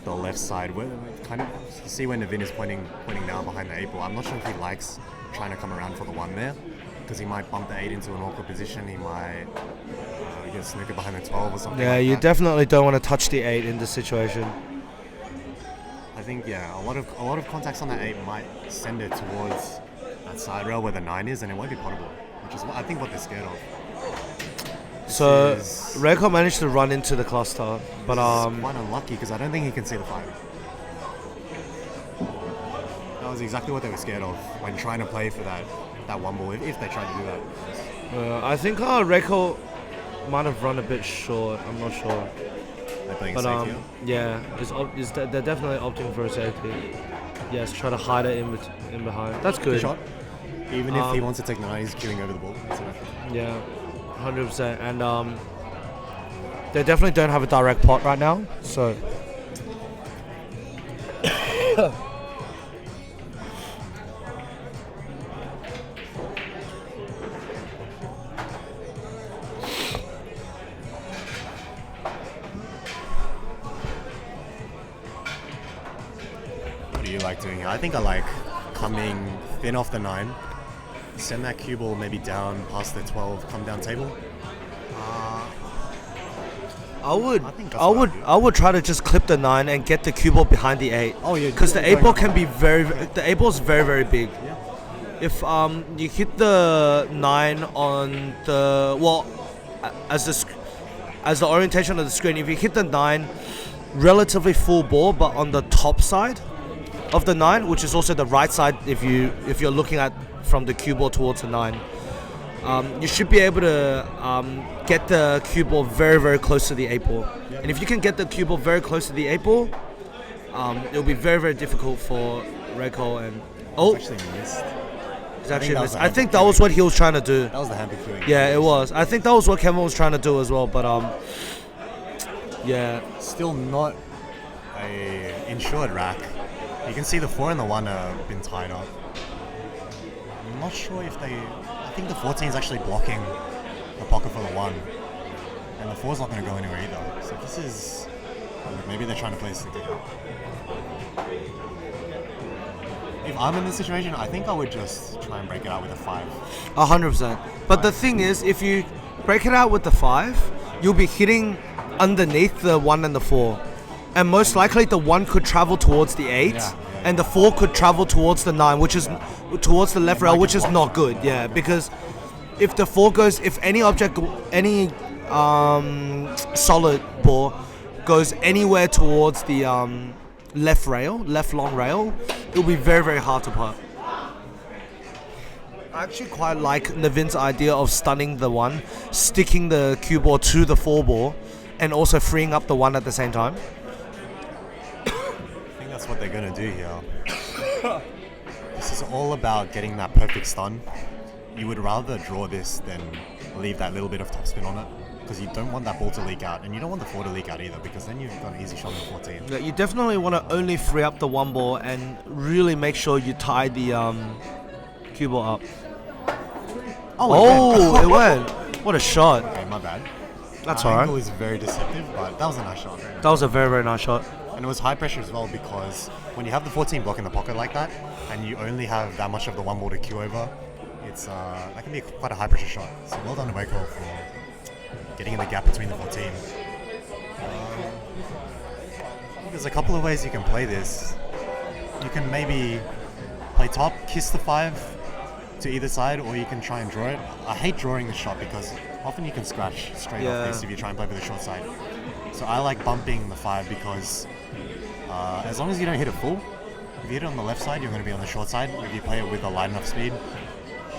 the left side. Where, kind of see where Navin is pointing down behind the 8 ball. I'm not sure if he likes trying to come around for the 1 there, because he might bump the 8 into an awkward position. He might get snookered behind the 12 or something. Yeah, like you that. definitely don't want to touch the 8 in this situation. I think a lot of contacts on that 8 might send it towards that side rail where the 9 is, and it won't be potable, which is I think what they're scared of. So This is- Raycole managed to run into the cluster, but It's quite unlucky because I don't think he can see the 5. That was exactly what they were scared of when trying to play for that 1 ball, if they tried to do that. I think Raycole might have run a bit short. I'm not sure. They're playing But safe here. yeah, they're definitely opting for a safety. Yes, try to hide it in behind. That's good. Good shot. Even if he wants to take the 9, he's queuing over the ball. That's what I think. Yeah, 100%. And they definitely don't have a direct pot right now. So What do you like doing here? I think I like coming thin off the 9, send that cue ball maybe down past the 12, come down table. I would, I think that's what I'd do. I would try to just clip the 9 and get the cue ball behind the 8. Oh, yeah, because the going 8 ball up. can be the 8 ball is very, very big. Yeah. If you hit the 9 on the as the orientation of the screen, if you hit the 9 relatively full ball, but on the top side of the 9, which is also the right side, if you're looking at from the cue ball towards the 9. You should be able to get the cue ball very, very close to the 8 ball. And if you can get the cue ball very close to the 8 ball, it'll be very, very difficult for Raycole. And Actually missed. he's actually that was missed. the I think that was what he was trying to do. That was the hamper queuing. Yeah, it was. I think that was what Kevin was trying to do as well. But yeah, Still not a insured rack. You can see the 4 and the 1 have been tied up. I'm not sure if I think the 14 is actually blocking the pocket for the 1. And the 4 is not going to go anywhere either. So this is... Maybe they're trying to play this together. If I'm in this situation, I think I would just try and break it out with a 5. 100%. But the thing is, if you break it out with the 5, you'll be hitting underneath the 1 and the 4. And most likely the 1 could travel towards the 8, and the 4 could travel towards the 9, which is towards the left rail, which is not good. Yeah, because if the 4 goes, if any object, any solid ball goes anywhere towards the left long rail, it'll be very, very hard to putt. I actually quite like Navin's idea of stunning the 1, sticking the cue ball to the 4 ball, and also freeing up the 1 at the same time. I think that's what they're going to do here. This is all about getting that perfect stun. You would rather draw this than leave that little bit of topspin on it, because you don't want that ball to leak out, and you don't want the 4 to leak out either, because then you've got an easy shot on the 14. Yeah, you definitely want to only free up the 1 ball and really make sure you tie the cue ball up. Oh, it went. What a shot. Okay, my bad. That's Our alright. angle is very deceptive, but that was a nice shot. That was a very, very nice shot. And it was high pressure as well, because when you have the 14 block in the pocket like that, and you only have that much of the 1 ball to cue over, it's that can be quite a high pressure shot. So well done to Raycole for getting in the gap between the 14. There's a couple of ways you can play this. You can maybe play top, kiss the 5 to either side, or you can try and draw it. I hate drawing the shot because often you can scratch straight off this if you try and play for the short side. So I like bumping the 5 because as long as you don't hit it full, if you hit it on the left side, you're going to be on the short side. If you play it with a light enough speed,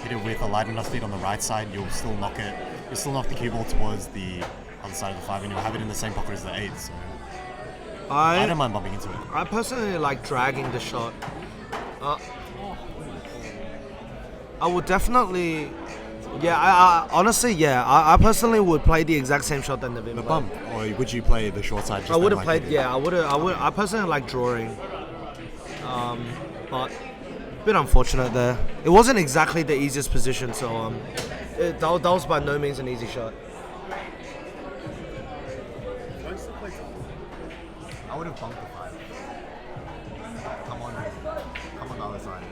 hit it with a light enough speed on the right side, you'll still knock it you're still knock the cue ball towards the other side of the 5 and you'll have it in the same pocket as the 8. So I don't mind bumping into it. I personally like dragging the shot. I would definitely, I personally would play the exact same shot that Navin played. Bump, or would you play the short side? I would have played, I personally like drawing. But a bit unfortunate there. It wasn't exactly the easiest position, so that was by no means an easy shot. I would have bumped the 5. Come on the other side.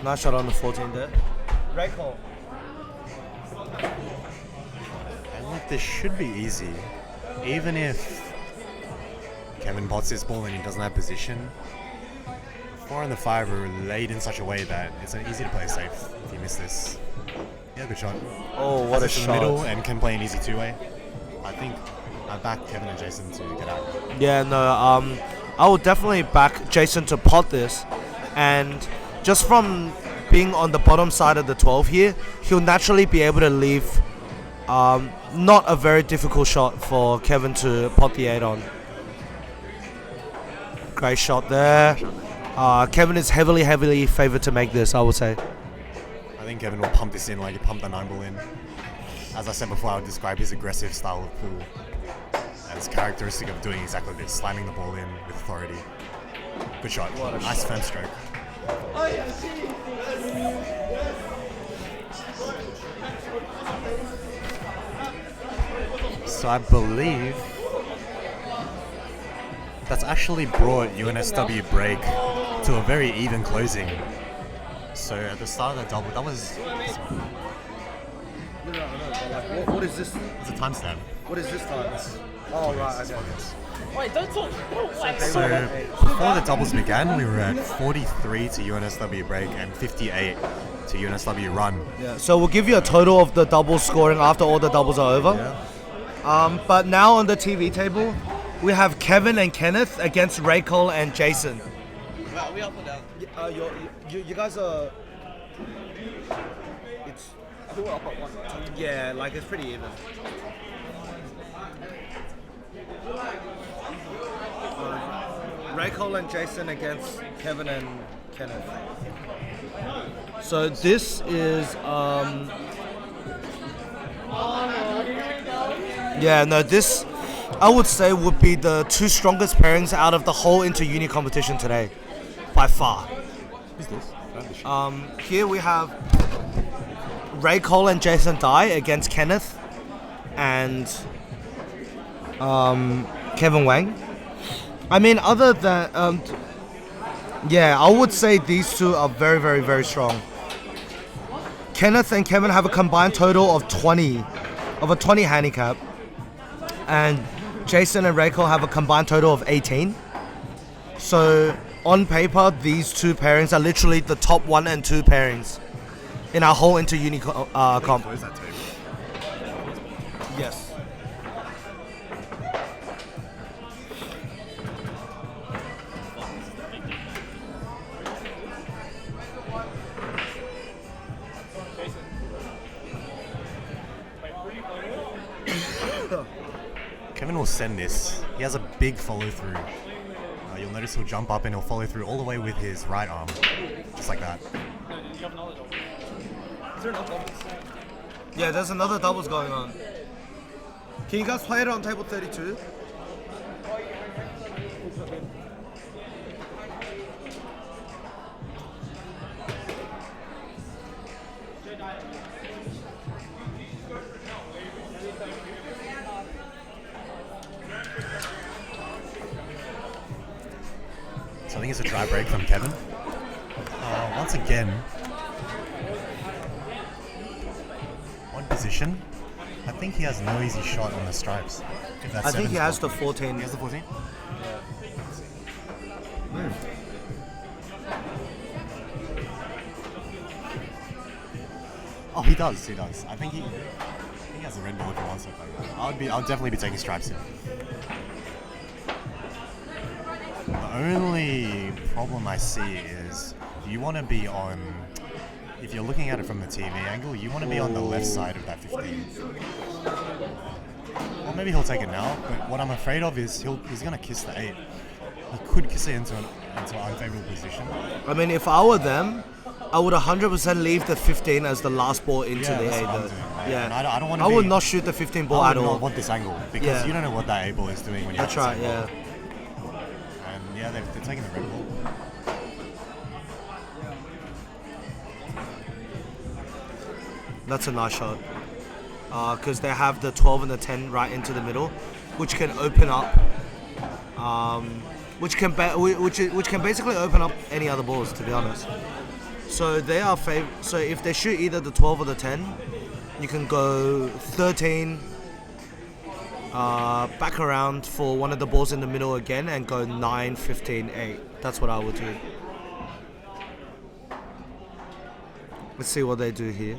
Nice shot on the 14 there. Raycole. And look, this should be easy. Even if Kevin pots his ball and he doesn't have position, the 4 and the 5 are laid in such a way that it's easy to play safe if you miss this. Yeah, good shot. Oh, what a Has it to shot. the middle and can play an easy 2-way. I think I back Kevin and Jason to get out. Yeah, no, I would definitely back Jason to pot this, and just from being on the bottom side of the 12 here, he'll naturally be able to leave not a very difficult shot for Kevin to pot the 8 on. Great shot there. Kevin is heavily favored to make this, I would say. I think Kevin will pump this in like he pumped the 9 ball in. As I said before, I would describe his aggressive style of pool as characteristic of doing exactly this, slamming the ball in with authority. Good shot. Nice firm stroke. So I believe that's actually brought UNSW Break to a very even closing. So at the start of the double, that was... What is this? It's a timestamp. What is this time? Oh, right, okay. Wait, don't talk. Wait. So before the doubles began, we were at 43 to UNSW Break and 58 to UNSW Run. Yeah, so we'll give you a total of the doubles scoring after all the doubles are over. Yeah. But now on the TV table, we have Kevin and Kenneth against Raycole and Jason. Are we up or down? You guys are... I think we're up at 1. Yeah, like it's pretty even. Raycole and Jason against Kevin and Kenneth. So this is this I would say would be the 2 strongest pairings out of the whole Inter-Uni competition today, by far. Who's this? Here we have Raycole and Jason Dai against Kenneth and Kevin Wang. I mean, other than I would say these two are very strong. Kenneth and Kevin have a combined total of 20 handicap, and Jason and Raycole have a combined total of 18. So on paper, these 2 pairings are literally the top 1 and 2 pairings in our whole Inter-Uni comp. Close that table. Yes. Kevin will send this. He has a big follow through. You'll notice he'll jump up and he'll follow through all the way with his right arm. Just like that. You have another double. Is there another double? Yeah, there's another doubles going on. Can you guys play it on table 32? So I think it's a try break from Kevin. Once again, one position. I think he has no easy shot on the stripes. If that's I think he seven's has the fault. 14. He has the 14? Oh, he does. I think he has a red ball if he wants something like that. I'll definitely be taking stripes here. The only problem I see is you want to be on if you're looking at it from the TV angle, you want to be on the left side of that 15. Or maybe he'll take it now, but what I'm afraid of is he's going to kiss the 8. He could kiss it into an unfavorable position. I mean, if I were them, I would 100% leave the 15 as the last ball into the 8. That's what I'm doing, right? Yeah, And I don't want to I would not shoot the 15 ball I at would all. not want this angle because you don't know what that 8 ball is doing when you That's have right, the same yeah. ball. And yeah, they're taking the red ball. That's a nice shot. Because they have the 12 and the 10 right into the middle, which can open up, which can basically open up any other balls, to be honest. So they are So if they shoot either the 12 or the 10, you can go 13, back around for one of the balls in the middle again, and go 9, 15, 8. That's what I would do. Let's see what they do here.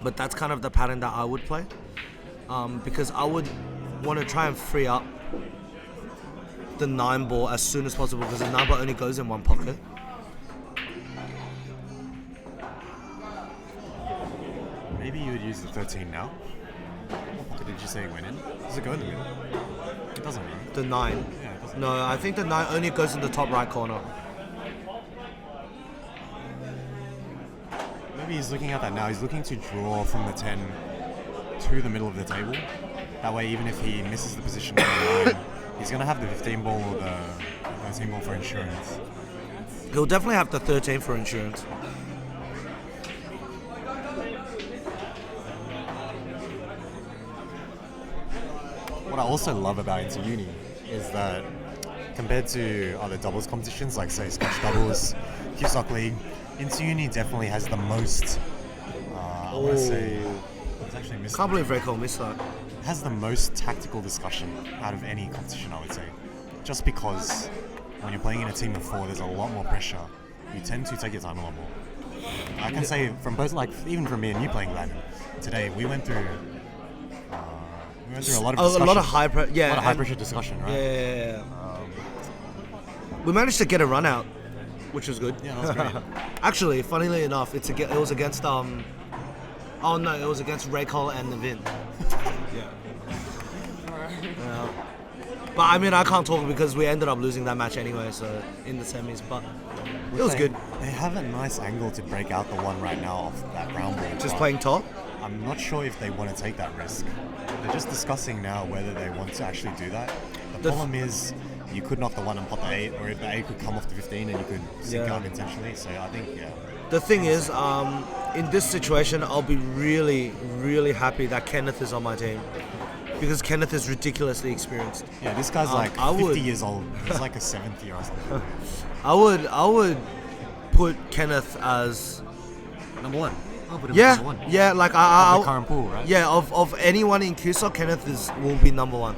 But that's kind of the pattern that I would play, because I would want to try and free up the 9 ball as soon as possible, because the 9 ball only goes in one pocket. Maybe you would use the 13 now. What pocket did you say it went in? Does it go in the middle? It doesn't really. The 9. Yeah, it doesn't. No, I think the 9 only goes in the top right corner. Maybe he's looking at that now. He's looking to draw from the 10 to the middle of the table. That way, even if he misses the position on the 9, he's going to have the 15 ball or the 13 ball for insurance. He'll definitely have the 13 for insurance. What I also love about Inter-Uni is that compared to other doubles competitions, like say Scotch doubles, CueSoc League, Inter-Uni definitely has the most, I want to say, it's actually missed. Can't believe Raycole missed that. Has the most tactical discussion out of any competition, I would say. Just because when you're playing in a team of 4, there's a lot more pressure. You tend to take your time a lot more. I can say from both, like even from me and you playing Glanden today, we went through a lot of discussion. A lot of high pressure. Yeah, a lot of high pressure discussion, right? Yeah. We managed to get a run out, which was good. Yeah, that was great. Actually, funnily enough, it was against it was against Raycole and Navin. Yeah. But I mean, I can't talk because we ended up losing that match anyway, so in the semis. But it was good. They have a nice angle to break out the one right now off that round ball. Just but playing top. I'm not sure if they want to take that risk. They're just discussing now whether they want to actually do that. The problem is you could knock the 1 and pot the 8, or if the 8 could come off the 15 and you could sink up intentionally. So I think, The thing is, in this situation, I'll be really, really happy that Kenneth is on my team. Because Kenneth is ridiculously experienced. Yeah, this guy's like 50 years old. He's like a 7th year or something. I would put Kenneth as Number 1. I'll put him yeah, number 1. yeah, like Of the current pool, right? Yeah, of anyone in CueSoc, Kenneth will be number 1.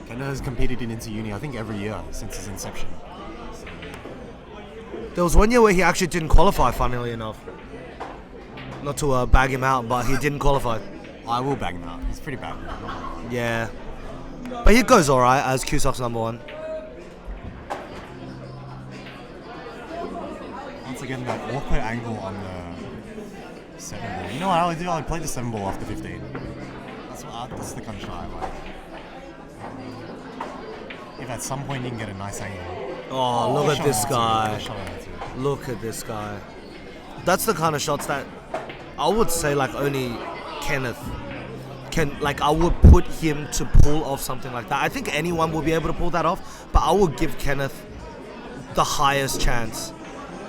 Kenneth has competed in Inter-Uni, I think, every year since his inception. There was one year where he actually didn't qualify, funnily enough. Not to bag him out, but he didn't qualify. I will bag him out. He's pretty bad. Yeah. But he goes alright as CueSoc's number 1. Once again, that awkward angle on the 7 ball. You know what I would do? I would play the 7 ball after 15. That's the kind of shot I like. If at some point you can get a nice angle. Oh, look at this guy. Shot on that too. Look at this guy. That's the kind of shots that I would say like only Kenneth can, like I would put him to pull off something like that. I think anyone will be able to pull that off, but I would give Kenneth the highest chance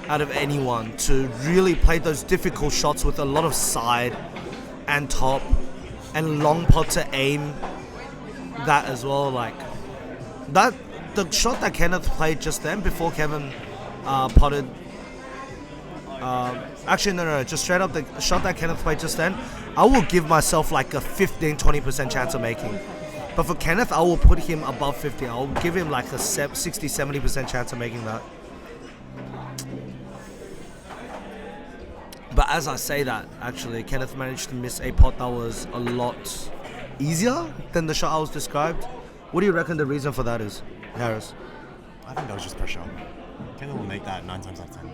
out of anyone to really play those difficult shots with a lot of side and top and long pot to aim that as well. Like that, the shot that Kenneth played just then before Kevin potted. Actually, no, just straight up the shot that Kenneth played just then, I will give myself like a 15-20% chance of making. But for Kenneth, I will put him above 50. I'll give him like a 60-70% chance of making that. But as I say that, actually, Kenneth managed to miss a pot that was a lot easier than the shot I was described. What do you reckon the reason for that is, Harris? I think that was just pressure. Kenneth will make that 9 times out of 10.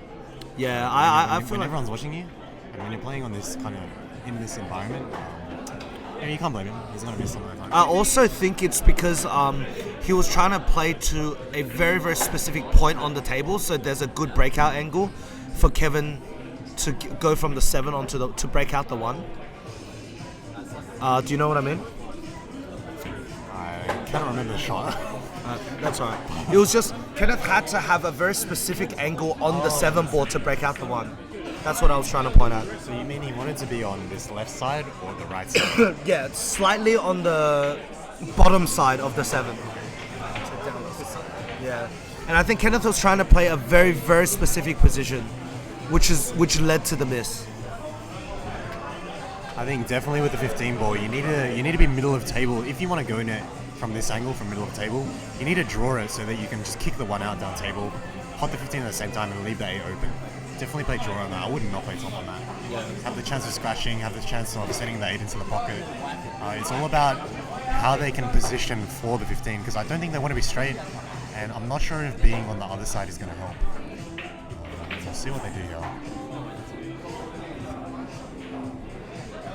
Yeah, I when, feel when like everyone's watching you, and when you're playing on this kind of in this environment, you can't blame him. He's gonna miss some of the time. I also think it's because he was trying to play to a very, very specific point on the table, so there's a good breakout angle for Kevin to go from the 7 to break out the 1. Do you know what I mean? I cannot remember the shot. That's alright. It was just Kenneth had to have a very specific angle on the 7 board to break out the 1. That's what I was trying to point out. So you mean he wanted to be on this left side or the right side? Yeah, it's slightly on the bottom side of the 7. Yeah, and I think Kenneth was trying to play a very, very specific position, which led to the miss. I think definitely with the 15 ball, you need to be middle of table. If you want to go in it from this angle, from middle of table, you need to draw it so that you can just kick the 1 out down table, pot the 15 at the same time, and leave the 8 open. Definitely play draw on that. I would not play top on that. Yeah. Have the chance of scratching, have the chance of sending the 8 into the pocket. It's all about how they can position for the 15, because I don't think they want to be straight, and I'm not sure if being on the other side is going to help. We'll see what they do here.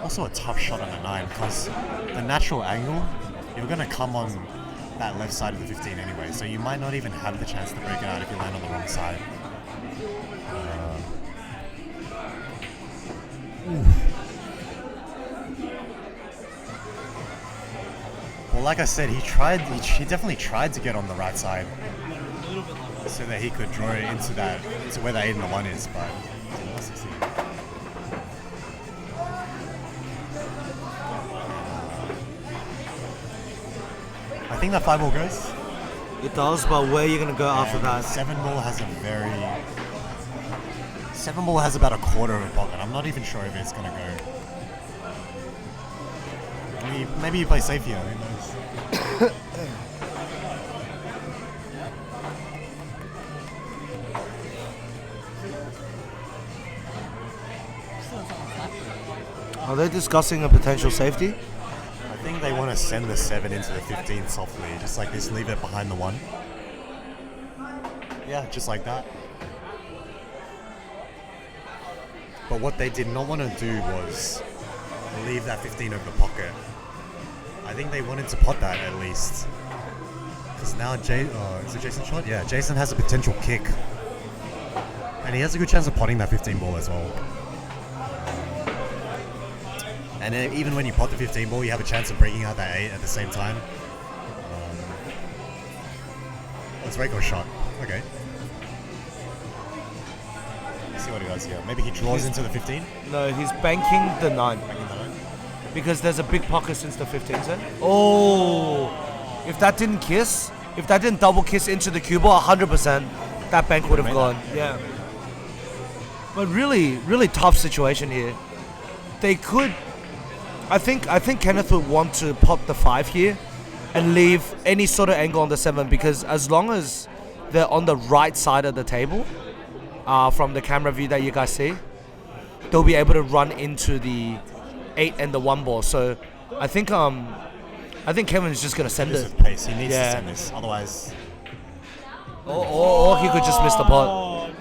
Also a tough shot on the 9, because the natural angle, you're going to come on that left side of the 15 anyway, so you might not even have the chance to break it out if you land on the wrong side. Well, like I said, he definitely tried to get on the right side so that he could draw it into where the 8 and the 1 is, but did not succeed. I think that 5 ball goes. It does, but where are you going to go after And that? 7 ball has about a quarter of a pocket. I'm not even sure if it's going to go. Maybe you play safe here. Who knows? Are they discussing a potential safety? I think they want to send the 7 into the 15 softly, just like this, leave it behind the 1. Yeah, just like that. But what they did not want to do was leave that 15 over the pocket. I think they wanted to pot that at least. Because now is it Jason shot? Yeah, Jason has a potential kick. And he has a good chance of potting that 15 ball as well. And even when you pot the 15 ball, you have a chance of breaking out that 8 at the same time. It's Raycole shot. Okay. Let's see what he does here. Maybe he draws into the 15? No, he's banking the 9. Banking the 9? Because there's a big pocket since the 15 set. Oh! If that didn't double kiss into the cue ball, 100%, that bank would have gone. Yeah. But really, really tough situation here. They could... I think Kenneth would want to pop the 5 here and leave any sort of angle on the 7, because as long as they're on the right side of the table, from the camera view that you guys see, they'll be able to run into the 8 and the 1 ball. So I think Kevin's just gonna send This it. is pace. He needs to send this, otherwise. Or he could just miss the pot.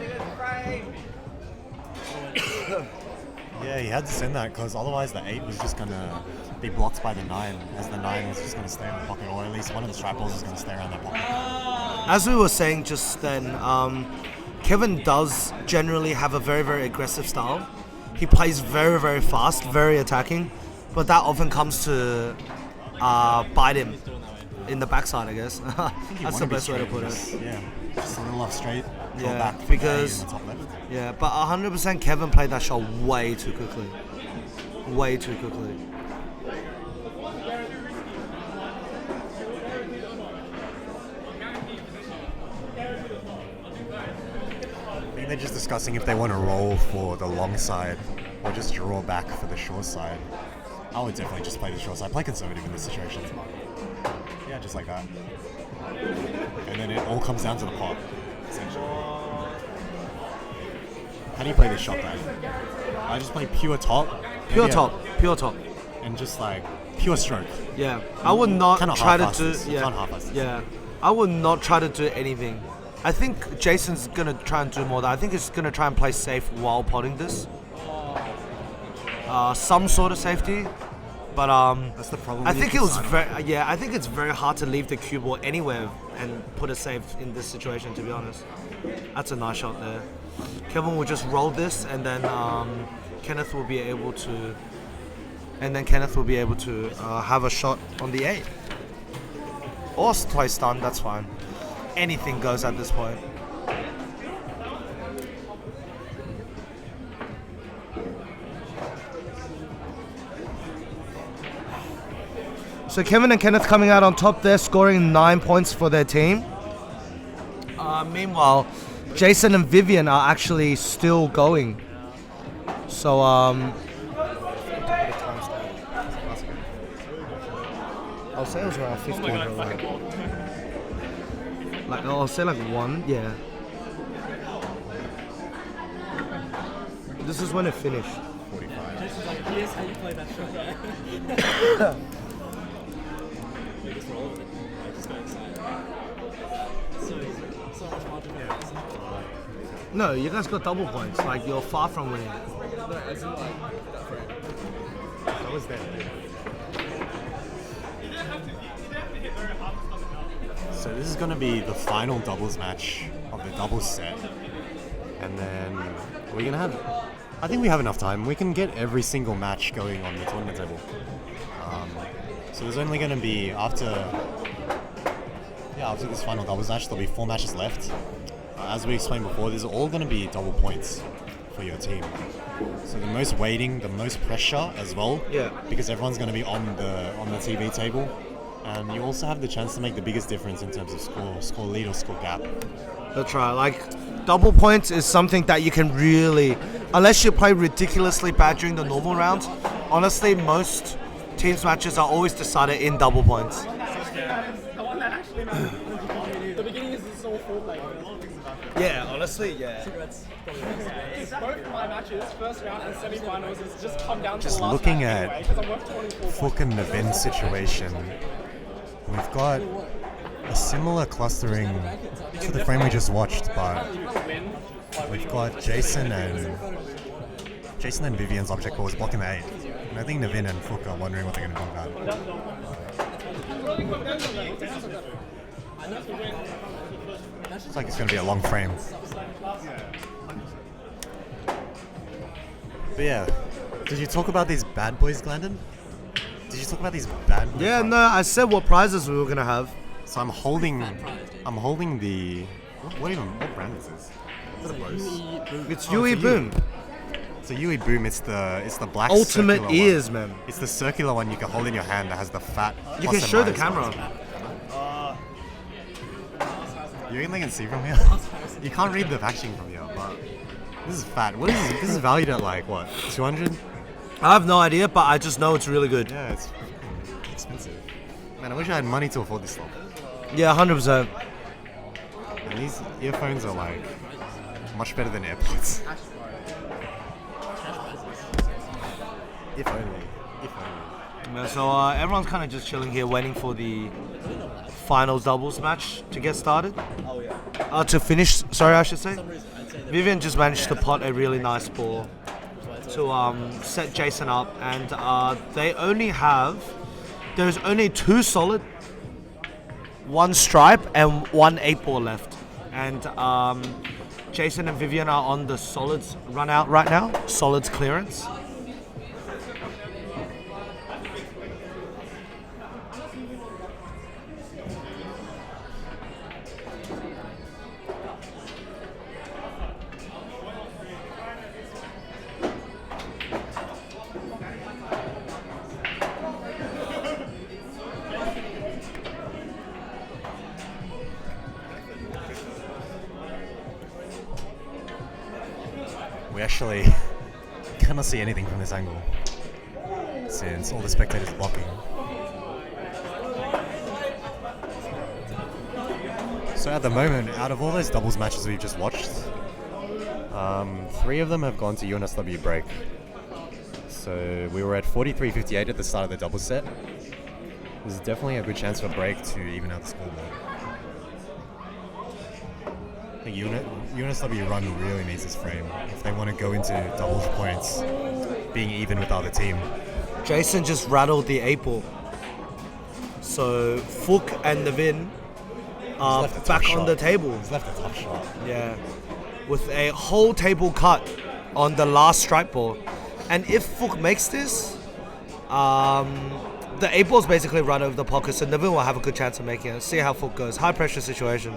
Yeah, he had to send that because otherwise the 8 was just gonna be blocked by the 9, as the 9 was just gonna stay in the pocket, or at least one of the strap balls is gonna stay around that pocket. As we were saying just then, Kevin does generally have a very, very aggressive style. He plays very, very fast, very attacking, but that often comes to bite him in the backside, I guess. That's the best way to put it. Yeah, just a little off straight. Draw Yeah, back because in the top left. yeah, but 100% Kevin played that shot way too quickly. Way too quickly. I think they're just discussing if they want to roll for the long side or just draw back for the short side. I would definitely just play the short side. Play conservative in this situation. Yeah, just like that. And then it all comes down to the pot, essentially. How do you play this shot then? I just play pure top. Pure maybe top. and just like pure stroke. Yeah, I would not Cannot try to half-ass do. this. You Yeah, can't half-ass this. yeah, I would not try to do anything I think Jason's gonna try and do more. I think he's gonna try and play safe while potting this. Some sort of safety, but That's the problem. I think it was I think it's very hard to leave the cue ball anywhere and put a save in this situation. To be honest, that's a nice shot there. Kevin will just roll this, and then Kenneth will be able to. And then Kenneth will be able to have a shot on the 8. Or play stun, that's fine. Anything goes at this point. So Kevin and Kenneth coming out on top there, scoring 9 points for their team. Meanwhile, Jason and Vivien are actually still going. So I'll say it was around 15. Like I'll say like 1, yeah. This is when it finished. 45. Jason's like, here's how you play that shot. We just roll with it. I just got excited. So easy. So much fun to play. No, you guys got double points. Like you're far from winning. No, as in like that frame. That was there. So this is going to be the final doubles match of the doubles set. And then we're going to have... I think we have enough time. We can get every single match going on the tournament table. So there's only going to be, after this final doubles match, there'll be 4 matches left. As we explained before, these are all going to be double points for your team. So the most weighting, the most pressure as well. Yeah. Because everyone's going to be on the TV table. And you also have the chance to make the biggest difference in terms of score lead or score gap. That's right. Like double points is something that you can really, unless you play ridiculously bad during the normal rounds. Honestly, most teams matches are always decided in double points. The one that actually matters. The beginning is so full, like. Yeah, honestly, yeah. Both my matches, first round and semi-finals, is just come down to Just the last looking round at anyway, 'cause I'm worth 24 Phuc and Navin situation, we've got a similar clustering to the frame we just watched, but we've got Jason and Vivien's object ball is blocking the 8. And I think Navin and Phuc are wondering what they're going to do about it. Looks like it's going to be a long frame. But yeah, did you talk about these bad boys, Glanden? Did you talk about these bad boys? Yeah, no, I said what prizes we were gonna have. So I'm holding the... What brand is this? Is it a Bose? It's UE Boom. So UE Boom, it's the black Ultimate circular ears, one. man. It's the circular one you can hold in your hand that has the fat. You plus can and show the minus camera. ones. You only can see from here? You can't read the packaging from here, but this is fat. What is this? This is valued at like, what, 200? I have no idea, but I just know it's really good. Yeah, it's expensive. Man, I wish I had money to afford this stuff. Yeah, 100%. And these earphones are like much better than AirPods. If only. Yeah, so everyone's kind of just chilling here, waiting for the finals doubles match to get started. Oh yeah. To finish, sorry, I should say. For some reason, I'd say that Vivien just managed to pot a really nice ball to set Jason up, and there's only 2 solid, 1 stripe, and 1 8 ball left. And Jason and Vivien are on the solids run out right now, solids clearance. We actually cannot see anything from this angle since all the spectators are blocking. So at the moment, out of all those doubles matches we've just watched, 3 of them have gone to UNSW Break. So we were at 43-58 at the start of the doubles set. There's definitely a good chance for Break to even out the scoreboard. I think UNSW Run really needs this frame if they want to go into doubles points, being even with the other team. Jason just rattled the 8-ball. So Phuc and Navin are left a tough back on shot. the table. He's left a tough shot. Yeah, with a whole table cut on the last strike ball. And if Phuc makes this, the 8-ball's basically run over the pocket, so Navin will have a good chance of making it. See how Phuc goes. High pressure situation.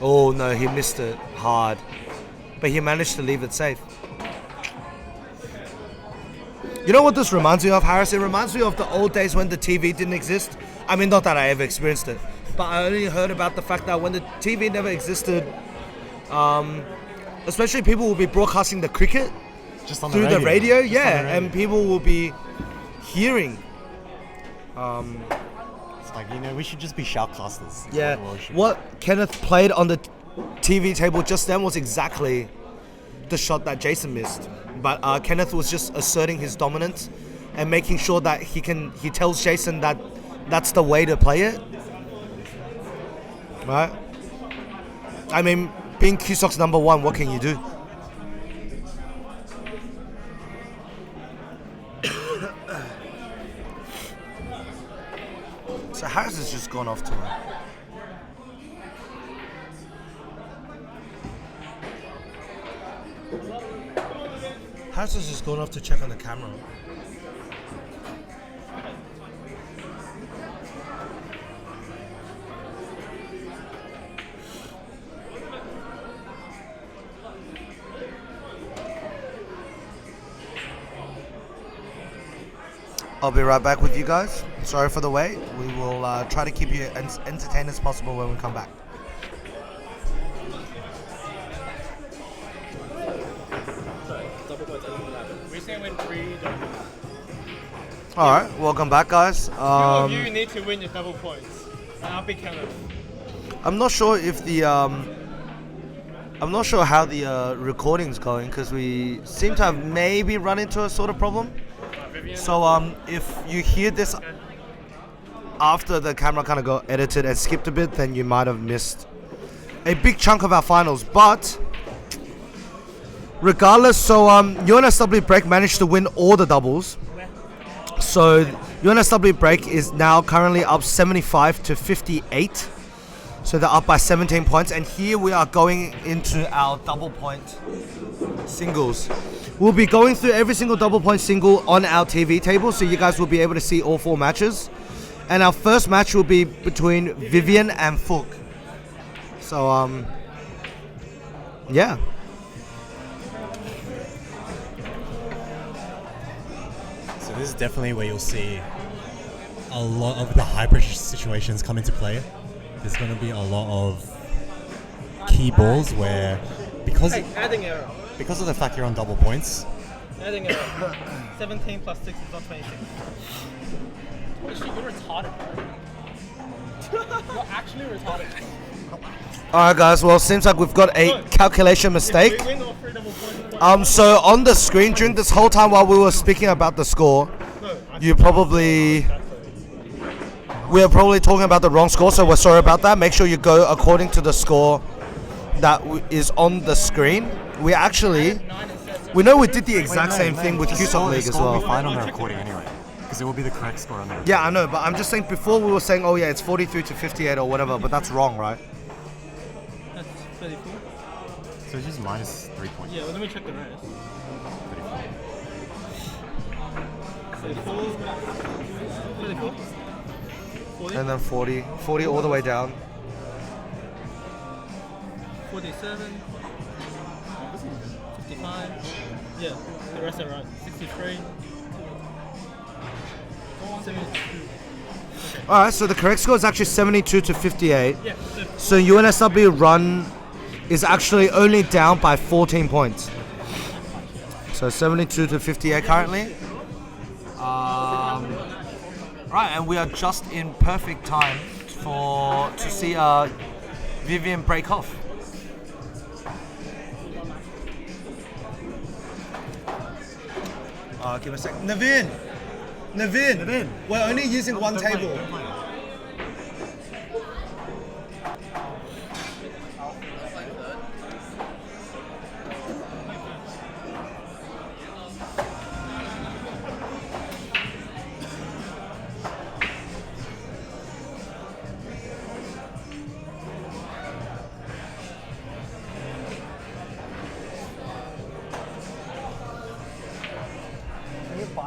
Oh no, he missed it hard. But he managed to leave it safe. You know what this reminds me of, Harris? It reminds me of the old days when the TV didn't exist. I mean, not that I ever experienced it, but I only heard about the fact that when the TV never existed, especially people will be broadcasting the cricket Just on through the radio, yeah, radio. and people will be hearing. It's like, we should just be shoutcasters. Yeah, what Kenneth played on the TV table just then was exactly the shot that Jason missed. But Kenneth was just asserting his dominance and making sure that he tells Jason that that's the way to play it. Right? I mean, being CueSoc's number 1, what can you do? So Harris has just gone off to it. Harris has just gone off to check on the camera. I'll be right back with you guys. Sorry for the wait. We will try to keep you as entertained as possible when we come back. We say when 3 double. Alright, welcome back, guys. Two of you need to win your double points. And I'll be Kenneth. I'm not sure if the I'm not sure how the recording's going because we seem to have maybe run into a sort of problem. So if you hear this after the camera kind of got edited and skipped a bit, then you might have missed a big chunk of our finals. But regardless, so UNSW Break managed to win all the doubles. So UNSW Break is now currently up 75 to 58. So they're up by 17 points. And here we are going into our double point singles. We'll be going through every single double point single on our TV table, so you guys will be able to see all 4 matches. And our first match will be between Vivien and Phuc. So, yeah. So this is definitely where you'll see a lot of the high pressure situations come into play. There's going to be a lot of key balls where, because Adding error. of the fact you're on double points, Adding error. 17 plus 6 is not 26. Holy shit, you're retarded, bro. You're actually retarded. Alright guys, well it seems like we've got a calculation mistake. We win all 3 double points. So on the screen during this whole time while we were speaking about the score, we are probably talking about the wrong score, so we're sorry about that. Make sure you go according to the score that is on the screen. We know we did the exact same thing with CueSoc League as well. will be fine on the recording anyway, because it will be the correct score on the recording. Yeah, I know, but I'm just saying before we were saying, oh yeah, it's 43 to 58 or whatever, but that's wrong, right? That's 34. So it's just minus 3 points. Yeah, well, let me check the rest. 34. 34? 40? And then 40 all the way down. 47, 55, yeah, the rest are right. 63, 72. Alright, so the correct score is actually 72 to 58. Yeah, So UNSW Run is actually only down by 14 points. So 72 to 58 currently. Right, and we are just in perfect time to see Vivien break off. Give me a sec. Navin! We're only using one table.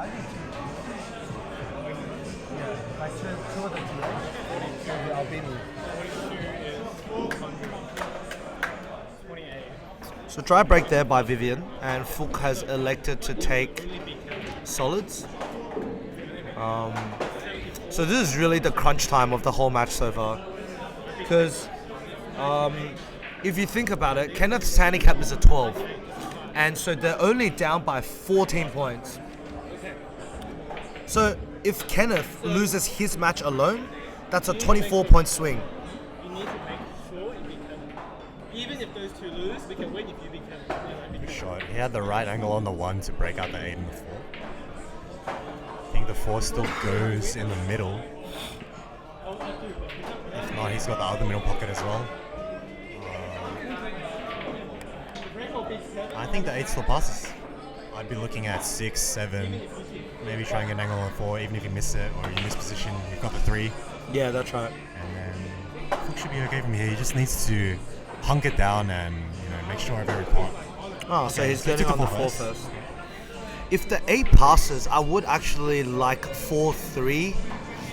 I said 2 of the TH. I'll beat me. 28. So dry break there by Vivien, and Phuc has elected to take solids. So this is really the crunch time of the whole match so far. Because if you think about it, Kenneth's handicap is a 12. And so they're only down by 14 points. So if Kenneth loses his match alone, that's a 24-point swing. You need to make sure you can. Even if those two lose, we can win if you become. Good shot. He had the right angle on the 1 to break out the 8 and the 4. I think the 4 still goes in the middle. If not, he's got the other middle pocket as well. I think the 8 still passes. I'd be looking at 6, 7, maybe try and get an angle on the 4, even if you miss it or you miss position, you've got the 3. Yeah, that's right. And then Phuc should be okay from here. He just needs to hunk it down and make sure of every pot. Oh, so Okay, he's so he getting took on the the 4 4 first. first. If the 8 passes, I would actually like 4-3.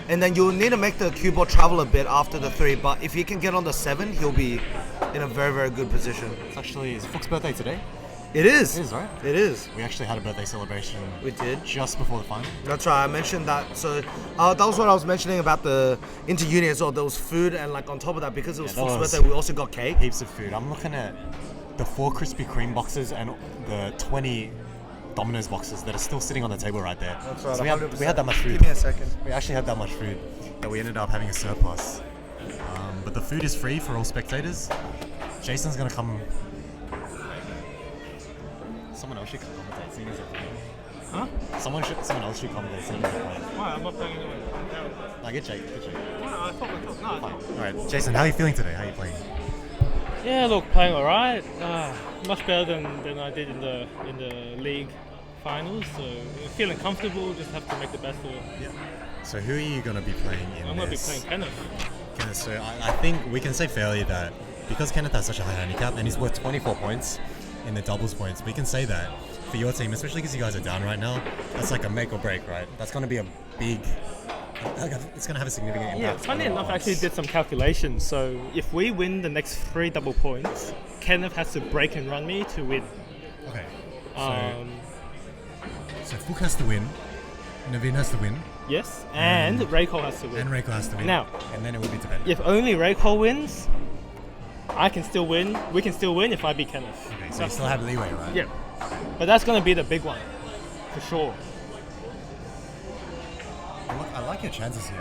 And then you'll need to make the cue ball travel a bit after the 3. But if he can get on the 7, he'll be in a very, very good position. It's Phuc's birthday today. It is. It is, right? It is. We actually had a birthday celebration. We did. Just before the final. That's right. I mentioned that. So that was what I was mentioning about the Inter-Uni as well. There was food, and like on top of that, because it was Yeah, that Phuc's was- birthday, we also got cake. Heaps of food. I'm looking at the 4 Krispy Kreme boxes and the 20 Domino's boxes that are still sitting on the table right there. That's right. So we 100%. had that much food. Give me a second. We actually had that much food that we ended up having a surplus. But the food is free for all spectators. Jason's gonna come. Someone else should commentate seeing as it playing. Huh? Someone else should commentate seeing as it playing. Why? I'm not playing anyway. Like get Jake. I thought. No, I thought. Alright, Jason, how are you feeling today? How are you playing? Yeah, look, playing alright. Much better than I did in the league finals. So feeling comfortable. Just have to make the best of it. So who are you gonna be playing in I'm gonna be this? playing Kenneth. Kenneth, so I think we can say fairly that because Kenneth has such a high handicap and he's worth 24 points in the doubles points, we can say that for your team, especially because you guys are down right now, that's like a make or break, right? That's going to be a big, it's going to have a significant impact. Yeah, funny on enough, I odds. actually did some calculations. So if we win the next 3 double points, Kenneth has to break and run me to win. Okay. So Phuc has to win, Navin has to win, Yes, and Raycole has to win. and Raycole has to win. Now, and then it will be dependent. if only Raycole wins, I can still win. We can still win if I beat Kenneth. Okay, so you still have leeway, right? Yeah, but that's gonna be the big one, for sure. I like your chances here.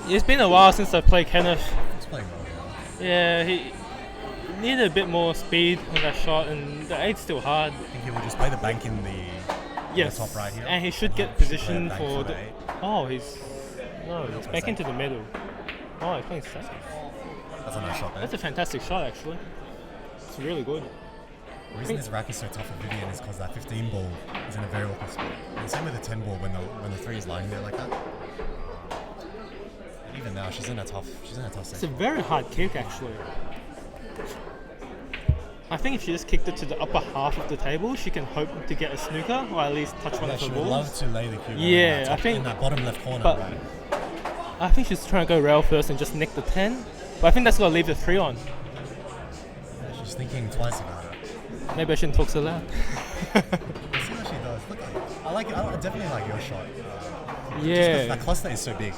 It's been a while since I played Kenneth. He's playing well here. Yeah, he needed a bit more speed on that shot, and the 8's still hard. I think he will just play the bank in the Yes, top right here. and he should get Should play position a bank for the the. 8. Oh, he's back safe. into the middle. Oh, he's playing safe. That's a nice shot there. That's a fantastic shot, actually. It's really good. The reason this rack is so tough for Vivien is because that 15 ball is in a very awkward spot. And same with the 10 ball when the 3 is lying there like that. Even now, she's in a tough It's a section. very hard kick, actually. I think if she just kicked it to the upper half of the table, she can hope to get a snooker or at least touch one Yeah, of she her would love balls. to lay the cue ball Yeah, in that I think- in that bottom left corner. but- Right? I think she's trying to go rail first and just nick the 10. But I think that's going to leave the 3 on. She's thinking twice about it. Maybe I shouldn't talk so loud. See what she does. Look, I like it. I definitely like your shot. Just 'cause Yeah. that cluster is so big.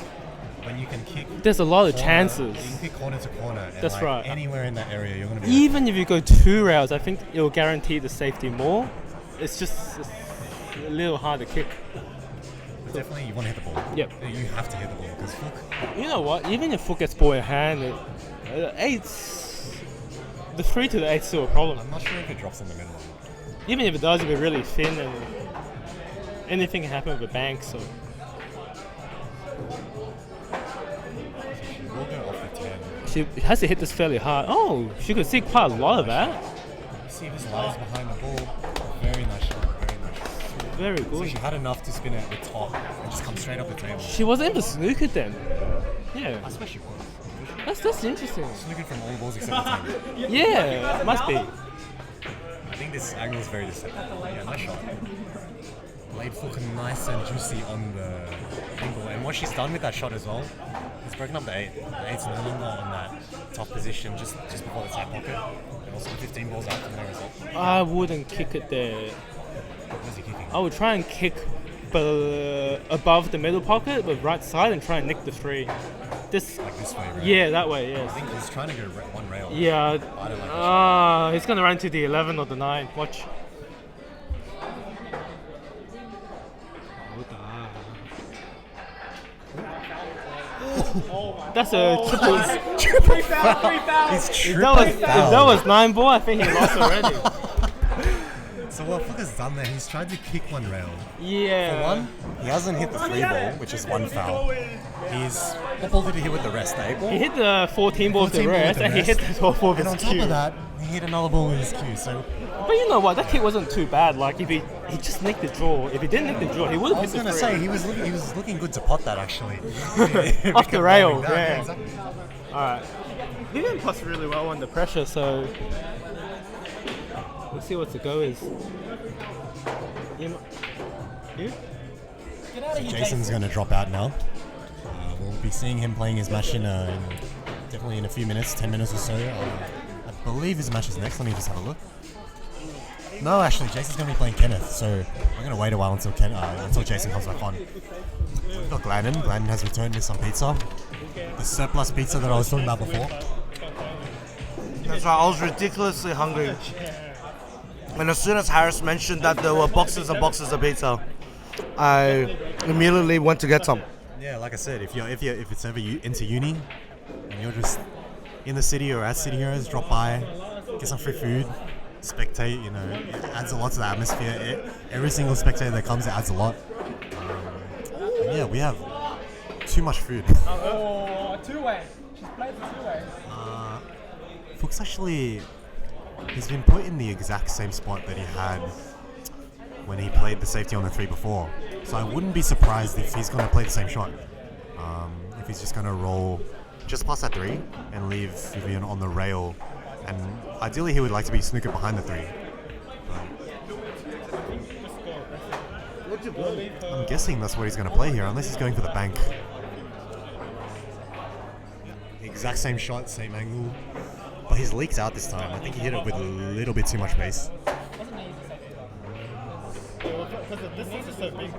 When you can kick. There's a lot of corner- chances. You can kick corner to corner. And That's like right. Anywhere in that area, you're going to be. Even if you go 2 rails, I think it will guarantee the safety more. It's just a little hard to kick. But definitely, you want to hit the ball. Yep. You have to hit the ball because Phuc. You know what? Even if Phuc gets ball in hand, the 3 to the 8's still a problem. I'm not sure if it drops in the middle. Even if it does, it'll be really thin and anything can happen with a bank. So She will go off the 10. she has to hit this fairly hard. Oh, she could see quite a lot of that. See if this lies behind the ball. Very nice shot. Very nice shot. Very So good. she had enough to spin it at the top and just come straight up the table. She wasn't able to snooker then. Yeah, I swear she was. that's interesting. She's looking from all the balls except the 10. Yeah, it must be. think this angle is very deceptive. Yeah, nice shot. Laid Phuc nice and juicy on the angle. And what she's done with that shot as well, is broken up the 8. The 8's no longer on that top position just before the side pocket. And also 15 balls out from there as well. I wouldn't kick it there. Where's he kicking? I would try and kick above the middle pocket with right side and try and nick the 3. Like this way, right? Yeah, that way, I yes. think he's trying to go one rail. Yeah. I don't like that. He's going to run to the 11 or the 9. Watch. That's a triple. He's If triple that was 9 ball, I think he lost already. So what Phuc has done there, he's tried to kick one rail. Yeah. For one, he hasn't hit the 3 ball, which is 1 foul. What ball did he hit with the rest? The 8 ball? He hit the 14 ball with the 14 ball with rest, the and he hit rest. the 12 ball with And his on top cue. of that, he hit another ball with his cue. So But you know what? That kick wasn't too bad. Like if he just nicked the draw. If he didn't nick the draw, he would I have was hit the gonna 3. say he was looking good to pot that actually. Off the rail. Down, Yeah. exactly. All right. Vivien puts really well under pressure, so we'll see what the go is. You? Jason's going to drop out now. We'll be seeing him playing his match definitely in a few minutes, 10 minutes or so. I believe his match is next. Let me just have a look. No, actually, Jason's going to be playing Kenneth, so I'm going to wait a while until Jason comes back on. We've got Glanden. Glanden has returned with some pizza. The surplus pizza that I was talking about before. That's right, I was ridiculously hungry. And as soon as Harris mentioned that there were boxes and boxes of pizza, I immediately went to get some. Yeah, like I said, if it's ever Inter-Uni and you're just in the city or at City Heroes, drop by, get some free food, spectate. It adds a lot to the atmosphere. Every single spectator that comes, it adds a lot. And yeah, we have too much food. Two-way. She's played the two-way. Phuc's actually, he's been put in the exact same spot that he had when he played the safety on the 3 before. So I wouldn't be surprised if he's going to play the same shot. If he's just going to roll just past that 3 and leave Vivien on the rail. And ideally he would like to be snookered behind the 3. But I'm guessing that's what he's going to play here, unless he's going for the bank. Exact same shot, same angle. But his leak's out this time. I think he hit it with a little bit too much base. Because the distance is so big.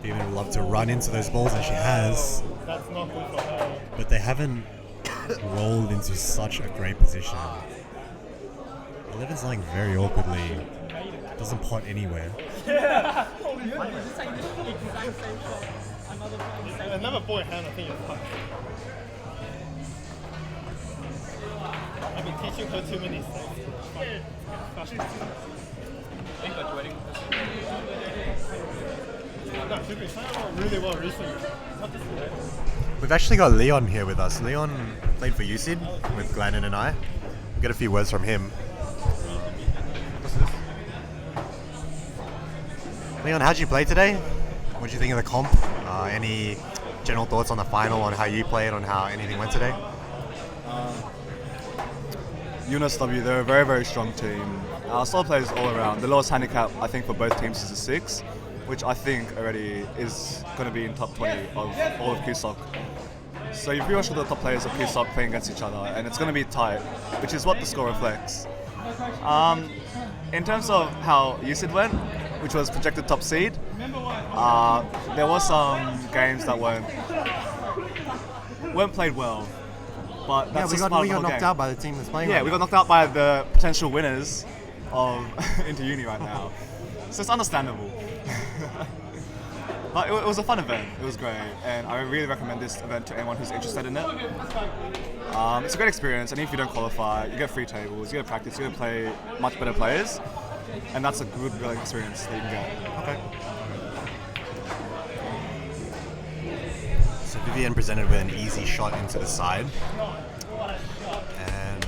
Vivien would love to run into those balls, and she has. That's not good for her. But they haven't rolled into such a great position. 11's lying very awkwardly. Doesn't pot anywhere. Another boy hand, I think, is fine. I've been teaching her too many things. No, she's been playing really well recently. Not this year. We've actually got Leon here with us. Leon played for UCID with Glanden and I. We'll get a few words from him. Leon, how'd you play today? What did you think of the comp? Any general thoughts on the final, on how you played, on how anything went today? UNSW, they're a very, very strong team. Our star players all around. The lowest handicap, I think, for both teams is a 6, which I think already is going to be in top 20 of all of CueSoc. So you've pretty much got the top players of CueSoc playing against each other, and it's going to be tight, which is what the score reflects. In terms of how UCID went, which was projected top seed, there were some games that weren't played well. But that's we just got part of the whole knocked game. out by the team that's playing. Yeah, we got knocked out by the potential winners of Inter-Uni right now. So it's understandable. But it was a fun event. It was great. And I really recommend this event to anyone who's interested in it. It's a great experience. And if you don't qualify, you get free tables, you get practice, you get to play much better players. And that's a good experience that you can get. Okay. So Vivien presented with an easy shot into the side. And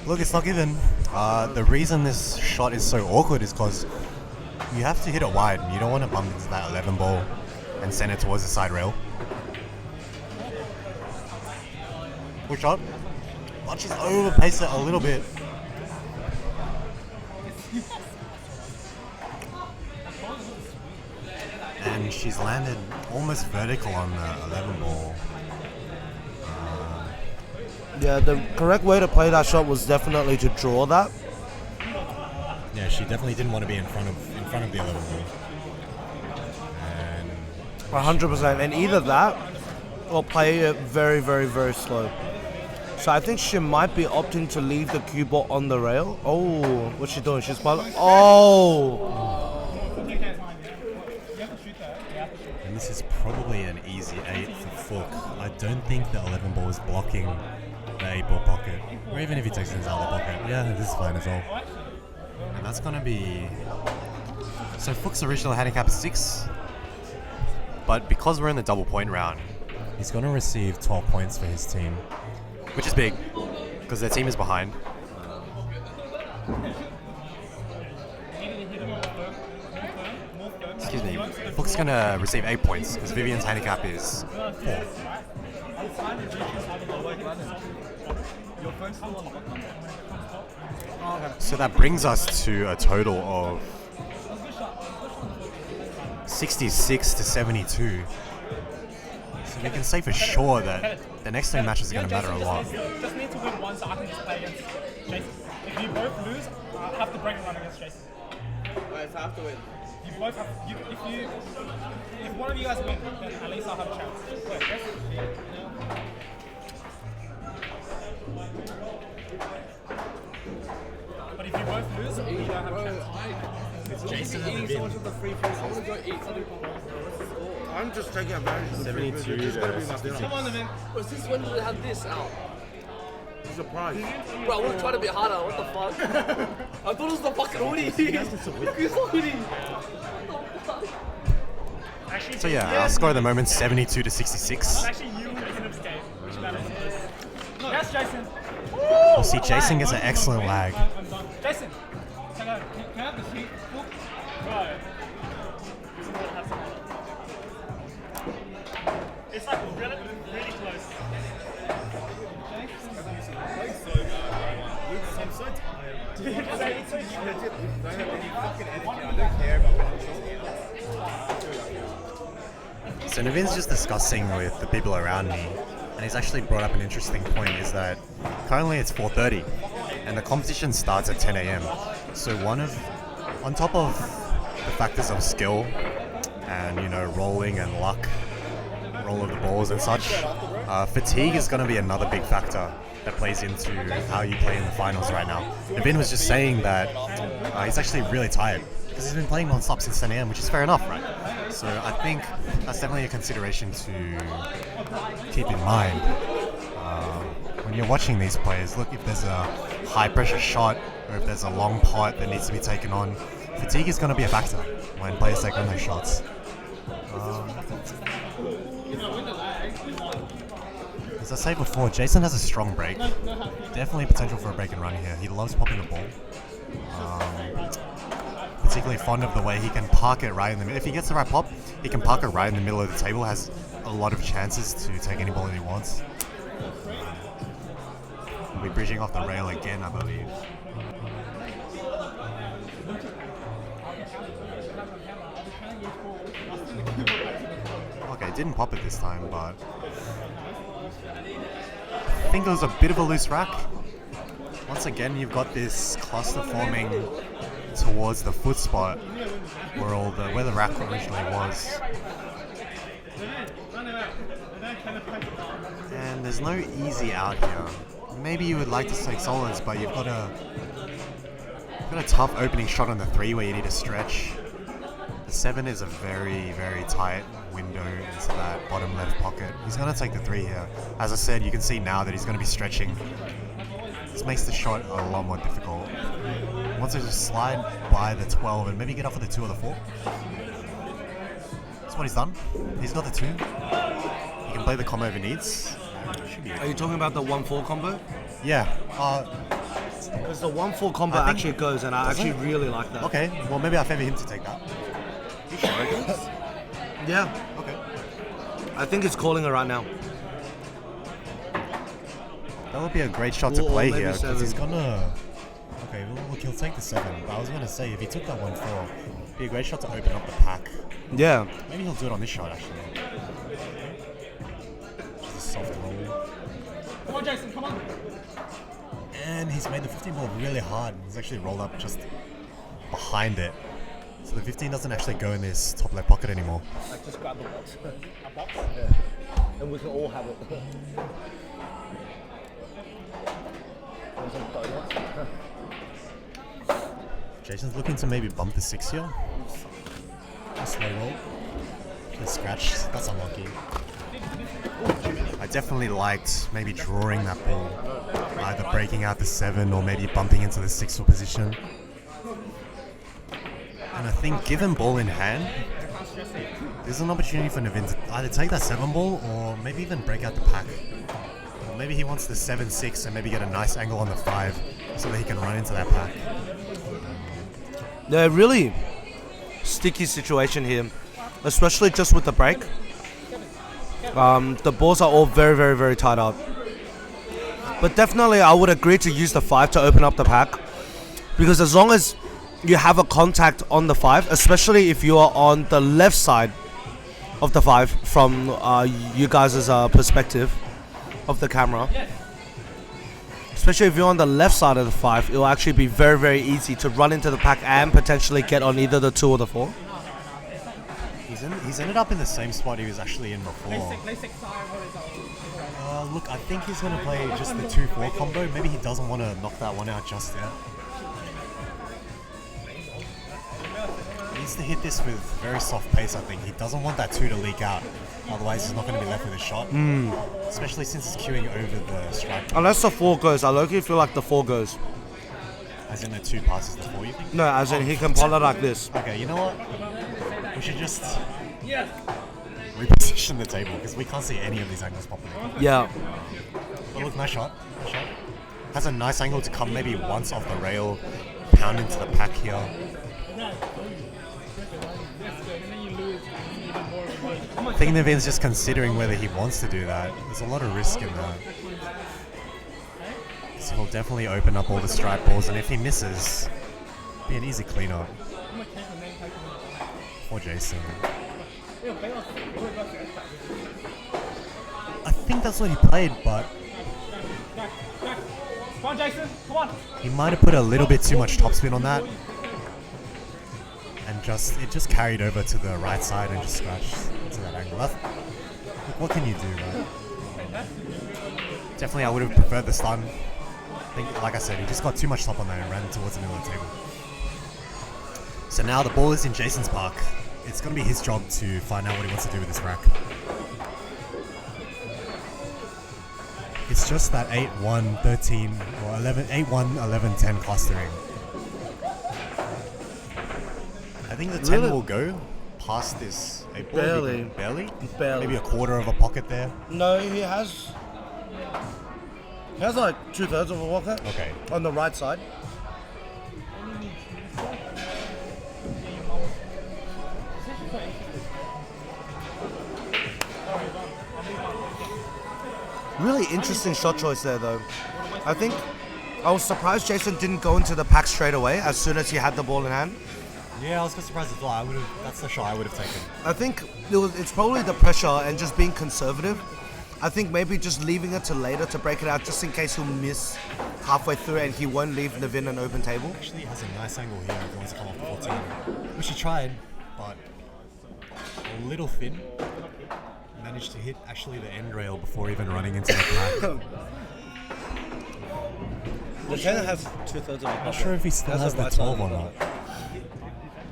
look, it's not given. The reason this shot is so awkward is because you have to hit it wide. You don't want to bump into that 11 ball and send it towards the side rail. Good shot. But she's overpaced it a little bit. And she's landed almost vertical on the 11 ball. Yeah, the correct way to play that shot was definitely to draw that. Yeah, she definitely didn't want to be in front of the 11 ball. And 100%. And either that or play it very, very, very slow. So I think she might be opting to leave the cue ball on the rail. Oh, what's she doing? She's probably... Oh! And this is probably an easy 8 for Phuc. I don't think the 11 ball is blocking the 8 ball pocket. Or even if he takes it out of the pocket. Yeah, this is fine as well. And that's going to be... So Phuc's original handicap is 6. But because we're in the double point round, he's going to receive 12 points for his team. Which is big, because their team is behind. Excuse me. Phuc's going to receive 8 points, because Vivien's handicap is 4. So that brings us to a total of 66 to 72. So we can say for sure that the next 3 matches are going to matter a lot. Just need to win one so I can just play against Jason. If you both lose, I have to break and run against Jason. Alright, so I have to win. You both have. If one of you guys win, then at least I'll have a chance. Wait, yes? But if you both lose, you don't have a chance. It's Jason eating so much of the free food. I want to go eat something. I'm just taking advantage of the 72 It's going to be my dinner. Come on, Navin. Bro, since when did they have this out? Surprise. Bro, I want to try to be harder. What the fuck? I thought it was the fucking hoodie. It's the hoodie. So yeah, our score at the moment 72 to 66. Actually, you and Kenneph's game. Which matters is. Yes, Jason. We'll see Jason gets an excellent lag. I'm done. Jason, can I have the sheet? Right. It's like really, really close. I'm so tired. So Navin's just discussing with the people around me, and he's actually brought up an interesting point, is that currently it's 4:30 and the competition starts at 10 a.m. So on top of the factors of skill and, you know, rolling and luck, roll of the balls and such, fatigue is going to be another big factor that plays into how you play in the finals right now. Navin was just saying that he's actually really tired because he's been playing non-stop since 10 a.m, which is fair enough, right? So I think that's definitely a consideration to keep in mind. When you're watching these players, look, if there's a high pressure shot or if there's a long pot that needs to be taken on, fatigue is going to be a factor when players take on those shots. As I said before, Jason has a strong break. Definitely potential for a break and run here. He loves popping the ball. Particularly fond of the way he can park it right in the middle. If he gets the right pop, he can park it right in the middle of the table. Has a lot of chances to take any ball that he wants. He'll be bridging off the rail again, I believe. Okay, didn't pop it this time, but I think it was a bit of a loose rack. Once again, you've got this cluster forming towards the foot spot where the rack originally was. And there's no easy out here. Maybe you would like to take solids, but you've got a tough opening shot on the 3 where you need to stretch. The 7 is a very, very tight window into that bottom left pocket. He's going to take the 3 here. As I said, you can see now that he's going to be stretching. This makes the shot a lot more difficult. He wants to just slide by the 12 and maybe get off of the 2 or the 4. That's what he's done. He's got the 2. He can play the combo if he needs. Should be okay. Are you talking about the 1-4 combo? Yeah. Because the 1-4 combo I think actually goes, and I actually really like that. Okay, well maybe I favor him to take that. You sure it goes? Yeah, Okay. I think it's calling her right now. That would be a great shot to Or play maybe here because he's 7. gonna. Okay, well, look, he'll take the 7. But I was gonna say if he took that 1-4, it'd be a great shot to open up the pack. Yeah. Maybe he'll do it on this shot actually. Just a soft roll. Come on, Jason, come on. And he's made the 15 ball really hard. He's actually rolled up just behind it. So the 15 doesn't actually go in this top left pocket anymore. Like, just grab the box. A box? Yeah. And we can all have it. And some donuts. Jason's looking to maybe bump the 6 here. A slow roll. A scratch. That's unlucky. I definitely liked maybe drawing that ball. Either breaking out the 7 or maybe bumping into the 6 position. And I think given ball in hand, there's an opportunity for Navin to either take that 7 ball or maybe even break out the pack. Or maybe he wants the 7-6 and maybe get a nice angle on the 5 so that he can run into that pack. Yeah, really sticky situation here, especially just with the break. The balls are all very, very, very tied up. But definitely I would agree to use the 5 to open up the pack, because as long as you have a contact on the 5, especially if you are on the left side of the 5 from you guys' perspective of the camera, especially if you're on the left side of the 5, it will actually be very, very easy to run into the pack and potentially get on either the 2 or the 4. He's ended up in the same spot he was actually in before. Look, I think he's going to play just the 2-4 combo. Maybe he doesn't want to knock that one out just yet. He needs to hit this with very soft pace, I think. He doesn't want that 2 to leak out. Otherwise, he's not going to be left with a shot. Especially since he's queuing over the strike. Unless the 4 goes. I low-key feel like the 4 goes. As in the 2 passes the 4, you think? No, as in he can pull it like this. Okay, you know what? We should just reposition the table because we can't see any of these angles properly. Yeah. But look, nice shot. Nice shot. Has a nice angle to come maybe once off the rail, pound into the pack here. I think Navin's just considering whether he wants to do that. There's a lot of risk in that. So he'll definitely open up all the strike balls, and if he misses, it'll be an easy cleanup for Jason. I think that's what he played, but Come on, Jason, come on. he might have put a little bit too much topspin on that. And it just carried over to the right side and just scratched into that angle. Look, what can you do, right? Definitely, I would have preferred the stun. I think, like I said, he just got too much top on that and ran towards the middle of the table. So now the ball is in Jason's park. It's going to be his job to find out what he wants to do with this rack. It's just that 8-1, 13, or 11, 8-1, 11, 10 clustering. I think the 10 will go past this 8 ball. Barely. Barely? Barely. Maybe a quarter of a pocket there. No, he has like 2/3 of a pocket. Okay. On the right side. Really interesting shot choice there, though. I think I was surprised Jason didn't go into the pack straight away as soon as he had the ball in hand. Yeah, I was surprised as well. That's the shot I would have taken. I think it's probably the pressure and just being conservative. I think maybe just leaving it to later to break it out just in case he'll miss halfway through and he won't leave Navin an open table. Actually has a nice angle here if he wants to come off the 14. Which he tried, but a little thin. Managed to hit actually the end rail before even running into the pack. The 10 has 2/3 of a pocket. Not sure if he still has that 12 or not.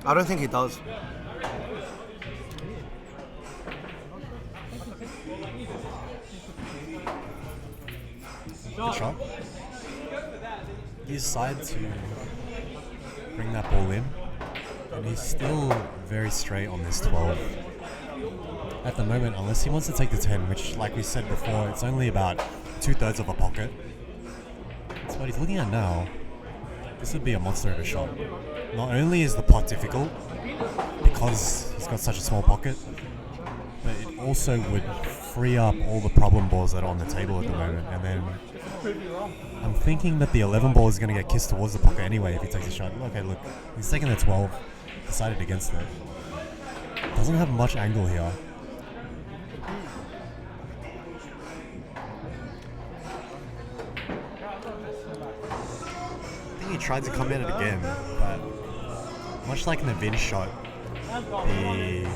I don't think he does. Good shot. He decided to bring that ball in, and he's still very straight on this 12. At the moment, unless he wants to take the 10, which, like we said before, it's only about 2/3 of a pocket. That's what he's looking at now. This would be a monster of a shot. Not only is the pot difficult, because he's got such a small pocket, but it also would free up all the problem balls that are on the table at the moment, and then I'm thinking that the 11 ball is going to get kissed towards the pocket anyway if he takes a shot. Okay, look, he's taking the 12. Decided against it. Doesn't have much angle here. I think he tried to come at it again, but much like Navin's shot, the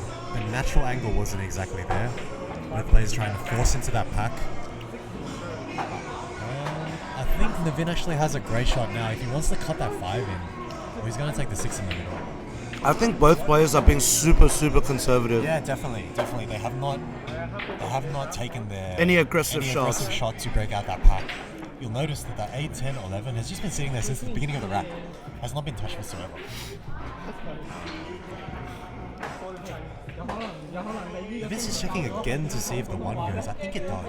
natural angle wasn't exactly there. Both players trying to force into that pack. I think Navin actually has a great shot now. If he wants to cut that 5 in, or he's going to take the 6 in the middle. I think both players are being super conservative. Yeah, definitely. They have not taken their Any aggressive shots. Shot to break out that pack. You'll notice that the 8, 10, 11 has just been sitting there since the beginning of the rack. Has not been touched whatsoever. This is checking again to see if the 1 goes. I think it does.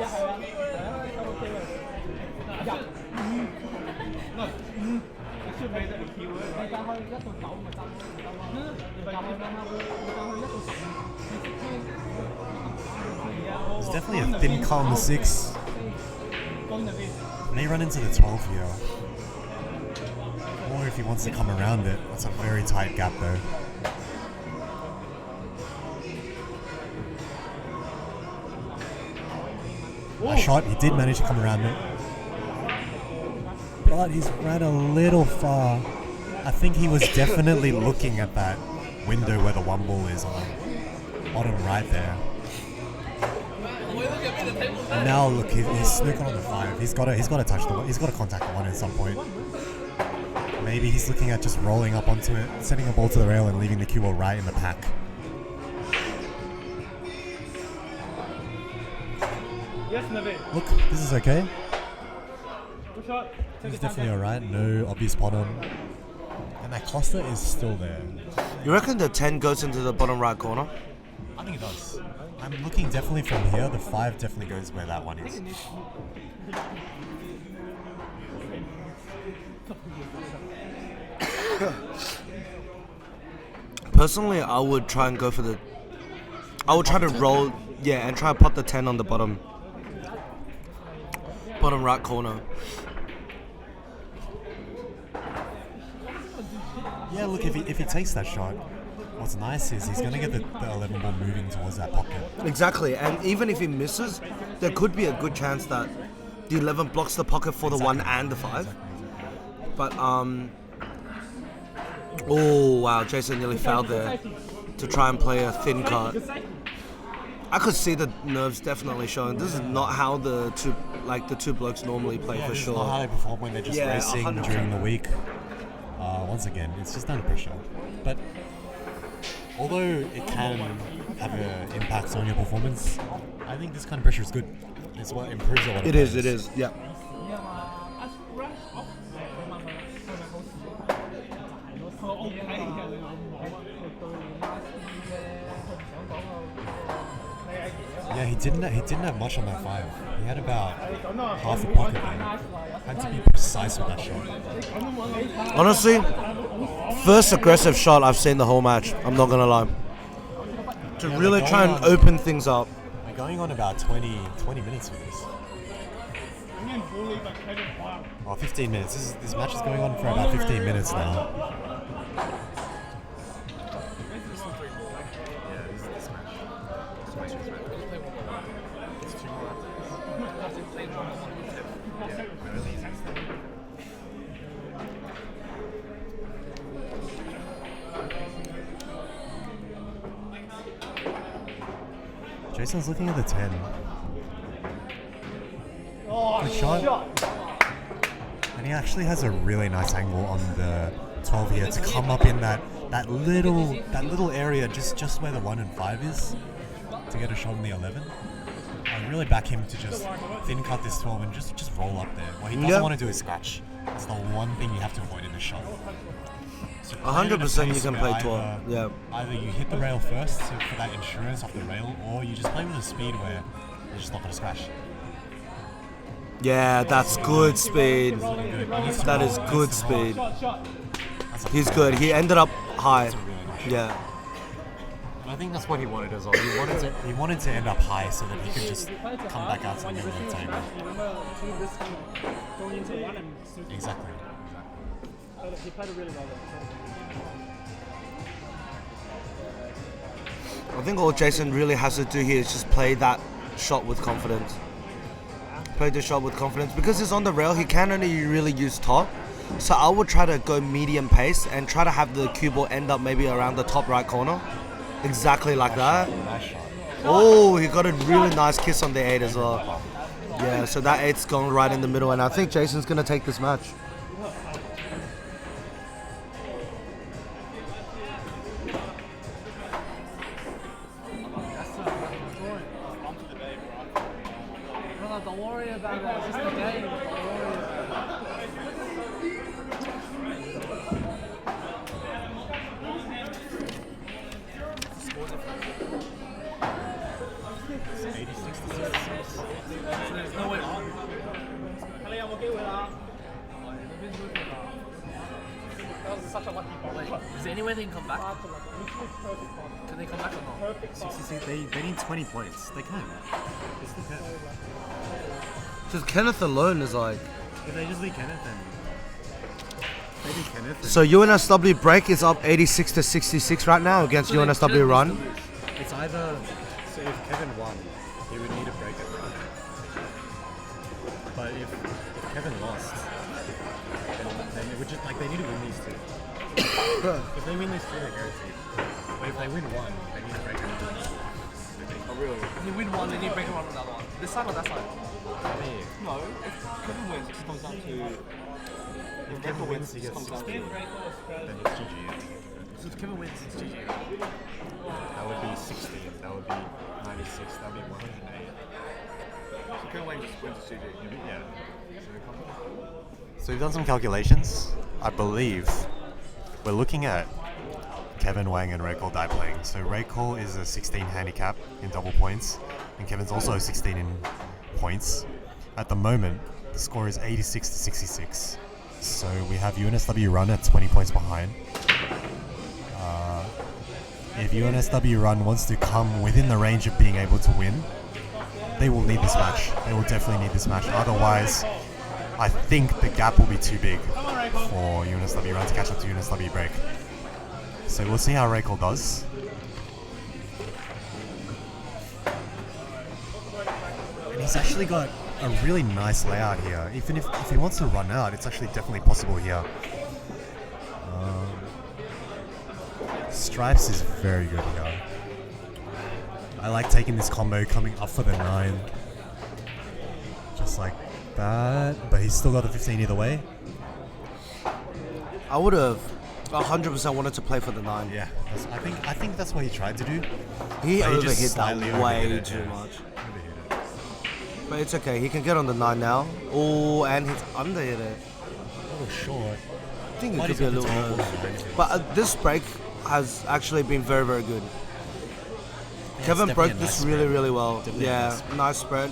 There's definitely a thin cut on the 6. May run into the 12 here. Or if he wants to come around it, that's a very tight gap though. A shot, he did manage to come around it. But he's ran a little far. I think he was definitely looking at that window where the 1 ball is on bottom right there. And now look, he's snooking on the 5. He's got to touch the 1. He's got to contact the 1 at some point. Maybe he's looking at just rolling up onto it, sending a ball to the rail and leaving the cue ball right in the pack. Yes, Navin. Look, this is okay. Good shot. This is definitely alright. No obvious bottom. And that cluster is still there. You reckon the 10 goes into the bottom right corner? I think it does. I'm looking definitely from here. The 5 definitely goes where that 1 is. Personally, I would try and go for the... I would try to roll... Yeah, and try and put the 10 on the bottom right corner. Yeah, look, if he takes that shot, what's nice is he's going to get the 11 ball moving towards that pocket. Exactly, and even if he misses, there could be a good chance that the 11 blocks the pocket for the 1 and the 5. But, oh, wow, Jason nearly fouled there to try and play a thin cut. I could see the nerves definitely showing. This is not how the two blokes normally play, for sure. This is not how they perform when they're just racing 100%. during the week. Once again, it's just under pressure. But although it can have an impact on your performance, I think this kind of pressure is good. It's what improves a lot of It is, yeah. Yeah, he didn't have much on that 5. He had about half a pocket there. Had to be precise with that shot. Honestly, first aggressive shot I've seen the whole match. I'm not gonna lie. To really try and open things up. We're going on about 20 minutes with this. Oh, 15 minutes. This match is going on for about 15 minutes now. Jason's looking at the 10. Good shot. And he actually has a really nice angle on the 12 here to come up in that little area just where the 1 and 5 is to get a shot on the 11. I really back him to just thin cut this 12 and just roll up there. What he doesn't want to do is scratch. It's the one thing you have to avoid in this shot. 100% you can play 12. Yeah. Either you hit the rail first for that insurance off the rail, or you just play with a speed where you're just not going to scratch. Yeah, that's good speed. That is good speed. He's good. He ended up high. Yeah. I think that's what he wanted as well. He wanted to end up high so that he could just come back out to the middle of the table. Exactly. He played it really well. I think all Jason really has to do here is just play that shot with confidence. Play the shot with confidence. Because he's on the rail, he can only really use top. So I would try to go medium pace and try to have the cue ball end up maybe around the top right corner. Exactly like that. Nice shot. Oh, he got a really nice kiss on the 8 as well. Yeah, so that 8's gone right in the middle, and I think Jason's going to take this match. Don't worry about it, it's just a game. Don't worry about There's no way. That was such a lucky ball. Is there any way they can come back? Can they come back or not? 66, they need 20 points. They can. Yes, they can. Just Kenneth alone is like... If they just beat Kenneth, then... They beat Kenneth. So UNSW Break is up 86 to 66 right now against UNSW Run. It's either... So if Kevin won, he would need a break at Run. But if Kevin lost, then it would just... Like, they need to win these two. If they win these two, they're guaranteed. But if they win one, they need a break at Run. Oh, really? If you win one, then you break and run another one. This side or that side? No, if Kevin wins, it just comes down to... If Kevin wins, he gets 16. Then it's GG. So if Kevin wins, it's GG. That would be 16. That would be 96. That would be 108. So Kevin wins to GG. Yeah. So we've done some calculations. I believe we're looking at Kevin Wang and Raycole Dai playing. So Raycole is a 16 handicap in double points, and Kevin's also a 16 in points. At the moment, the score is 86 to 66. So we have UNSW Run at 20 points behind. If UNSW Run wants to come within the range of being able to win, they will need this match. They will definitely need this match. Otherwise, I think the gap will be too big for UNSW Run to catch up to UNSW Break. So we'll see how Raycole does. And he's actually got a really nice layout here. Even if he wants to run out, it's actually definitely possible here. Stripes is very good here. I like taking this combo coming up for the 9. Just like that. But he's still got the 15 either way. I would have 100% wanted to play for the 9. Yeah, I think that's what he tried to do. He But he just overhit that slightly way overhit it, too yeah. much. Overhit it. But it's okay, he can get on the 9 now. Oh, and he's underhit it. A little short. I think it Might could be a have little been nervous. tall. But this break has actually been very, very good. Kevin broke this really, really well. Definitely a Yeah, nice nice spread.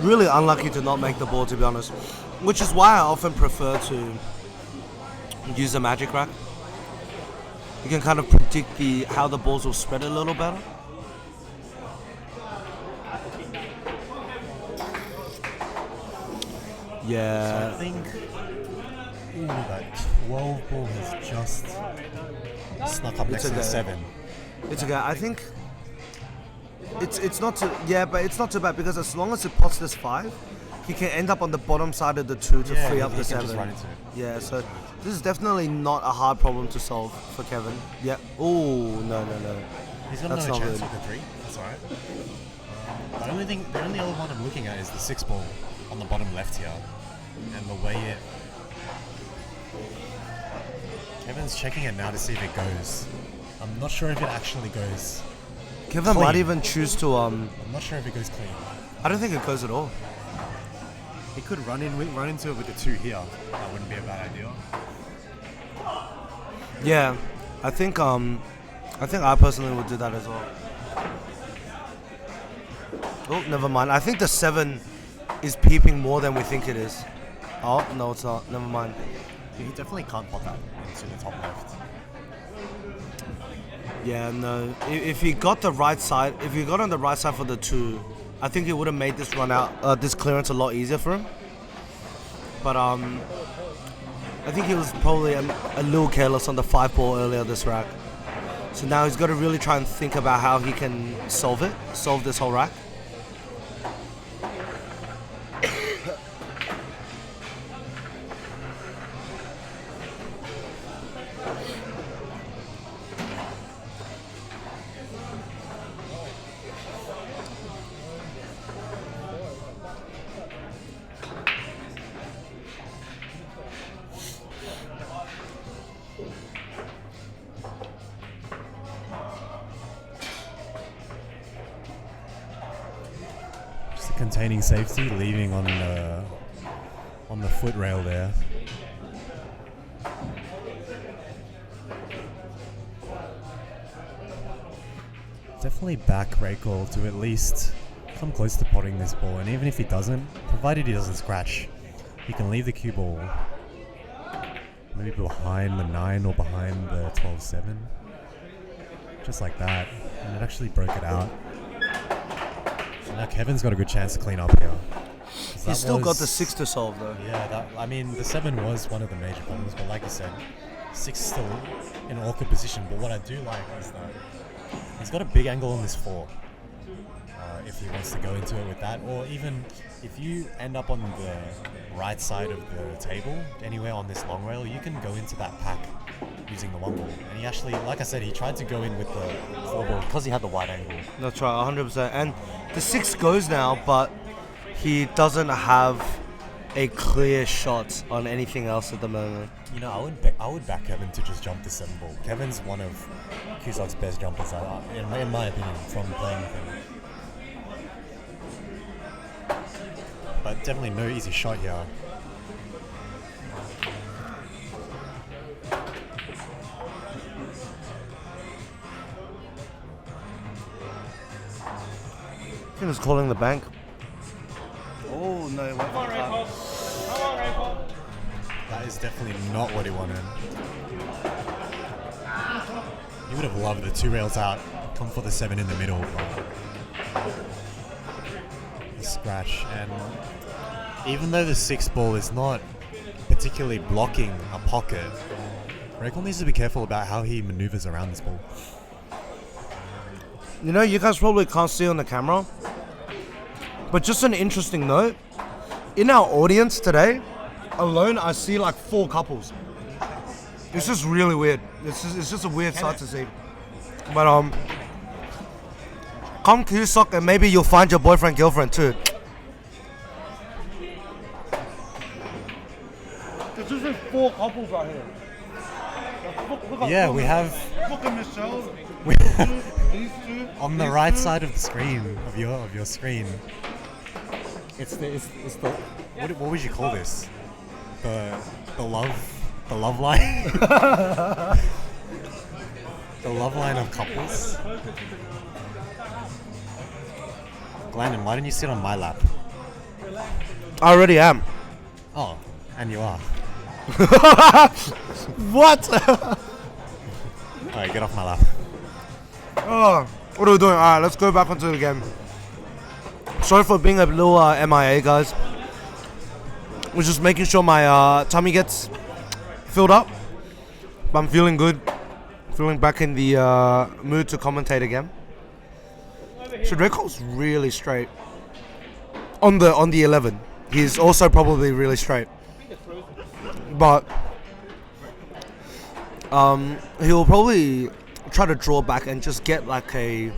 Really unlucky to not make the ball, to be honest. Which is why I often prefer to use a magic rack. You can kind of predict how the balls will spread a little better. Yeah. I think that 12 ball has just snuck up next to the okay. 7. It's okay. I think it's not too but it's not too bad because as long as it pots this 5, he can end up on the bottom side of the 2 to free up he the can 7. just run into it. Yeah, so this is definitely not a hard problem to solve for Kevin. Yeah. Oh no. He's got That's no not chance good. with the 3. That's alright. The only other one I'm looking at is the 6 ball on the bottom left here, and the way it. Kevin's checking it now to see if it goes. I'm not sure if it actually goes. Kevin Clean. might even choose to I'm not sure if it goes clean. I don't think it goes at all. He could run into it with the 2 here. That wouldn't be a bad idea. Yeah, I think I personally would do that as well. Oh, never mind. I think the 7 is peeping more than we think it is. Oh no, it's not. Never mind. He definitely can't pop that into the top left. Yeah, no. If he got the right side, if he got on the right side for the 2, I think it would have made this run out, this clearance a lot easier for him. But I think he was probably a little careless on the 5 ball earlier this rack. So now he's got to really try and think about how he can solve this whole rack. Containing safety, leaving on the foot rail there. Definitely back Raycole to at least come close to potting this ball, and even if he doesn't, provided he doesn't scratch, he can leave the cue ball maybe behind the 9 or behind the 12-7, just like that, and it actually broke it out. Now Kevin's got a good chance to clean up here. He's still got the 6 to solve though. Yeah, I mean the 7 was one of the major problems, but like you said, 6 is still in an awkward position. But what I do like is that he's got a big angle on this 4. If he wants to go into it with that, or even if you end up on the right side of the table, anywhere on this long rail, you can go into that pack using the 1 ball. And he actually, like I said, he tried to go in with the 4 ball because he had the wide angle. That's right, 100%. And the 6 goes now, but he doesn't have a clear shot on anything else at the moment. You know, I would back Kevin to just jump the 7 ball. Kevin's one of CueSoc's best jumpers, in my opinion, from playing with him. But definitely no easy shot here. He was calling the bank. Oh no, it went for the top. That is definitely not what he wanted. He would have loved the 2 rails out, come for the 7 in the middle, but the scratch. And even though the 6 ball is not particularly blocking a pocket, Raycole needs to be careful about how he maneuvers around this ball. You know, you guys probably can't see on the camera, but just an interesting note, in our audience today, alone I see like 4 couples. It's just really weird. It's just a weird sight to see. But come CueSoc and maybe you'll find your boyfriend, girlfriend too. There's just 4 couples right here. Yeah, we have on the right side of the screen of your screen. It's the what would you call this? The love line. The love line of couples. Glanden, why don't you sit on my lap? I already am. Oh, and you are. What? Alright, get off my lap. Oh, what are we doing? Alright, let's go back onto the game. Sorry for being a little MIA, guys. We're just making sure my tummy gets filled up. But I'm feeling good. Feeling back in the mood to commentate again. So Raycole's really straight. On the 11. He's also probably really straight. But he'll probably try to draw back and just get like a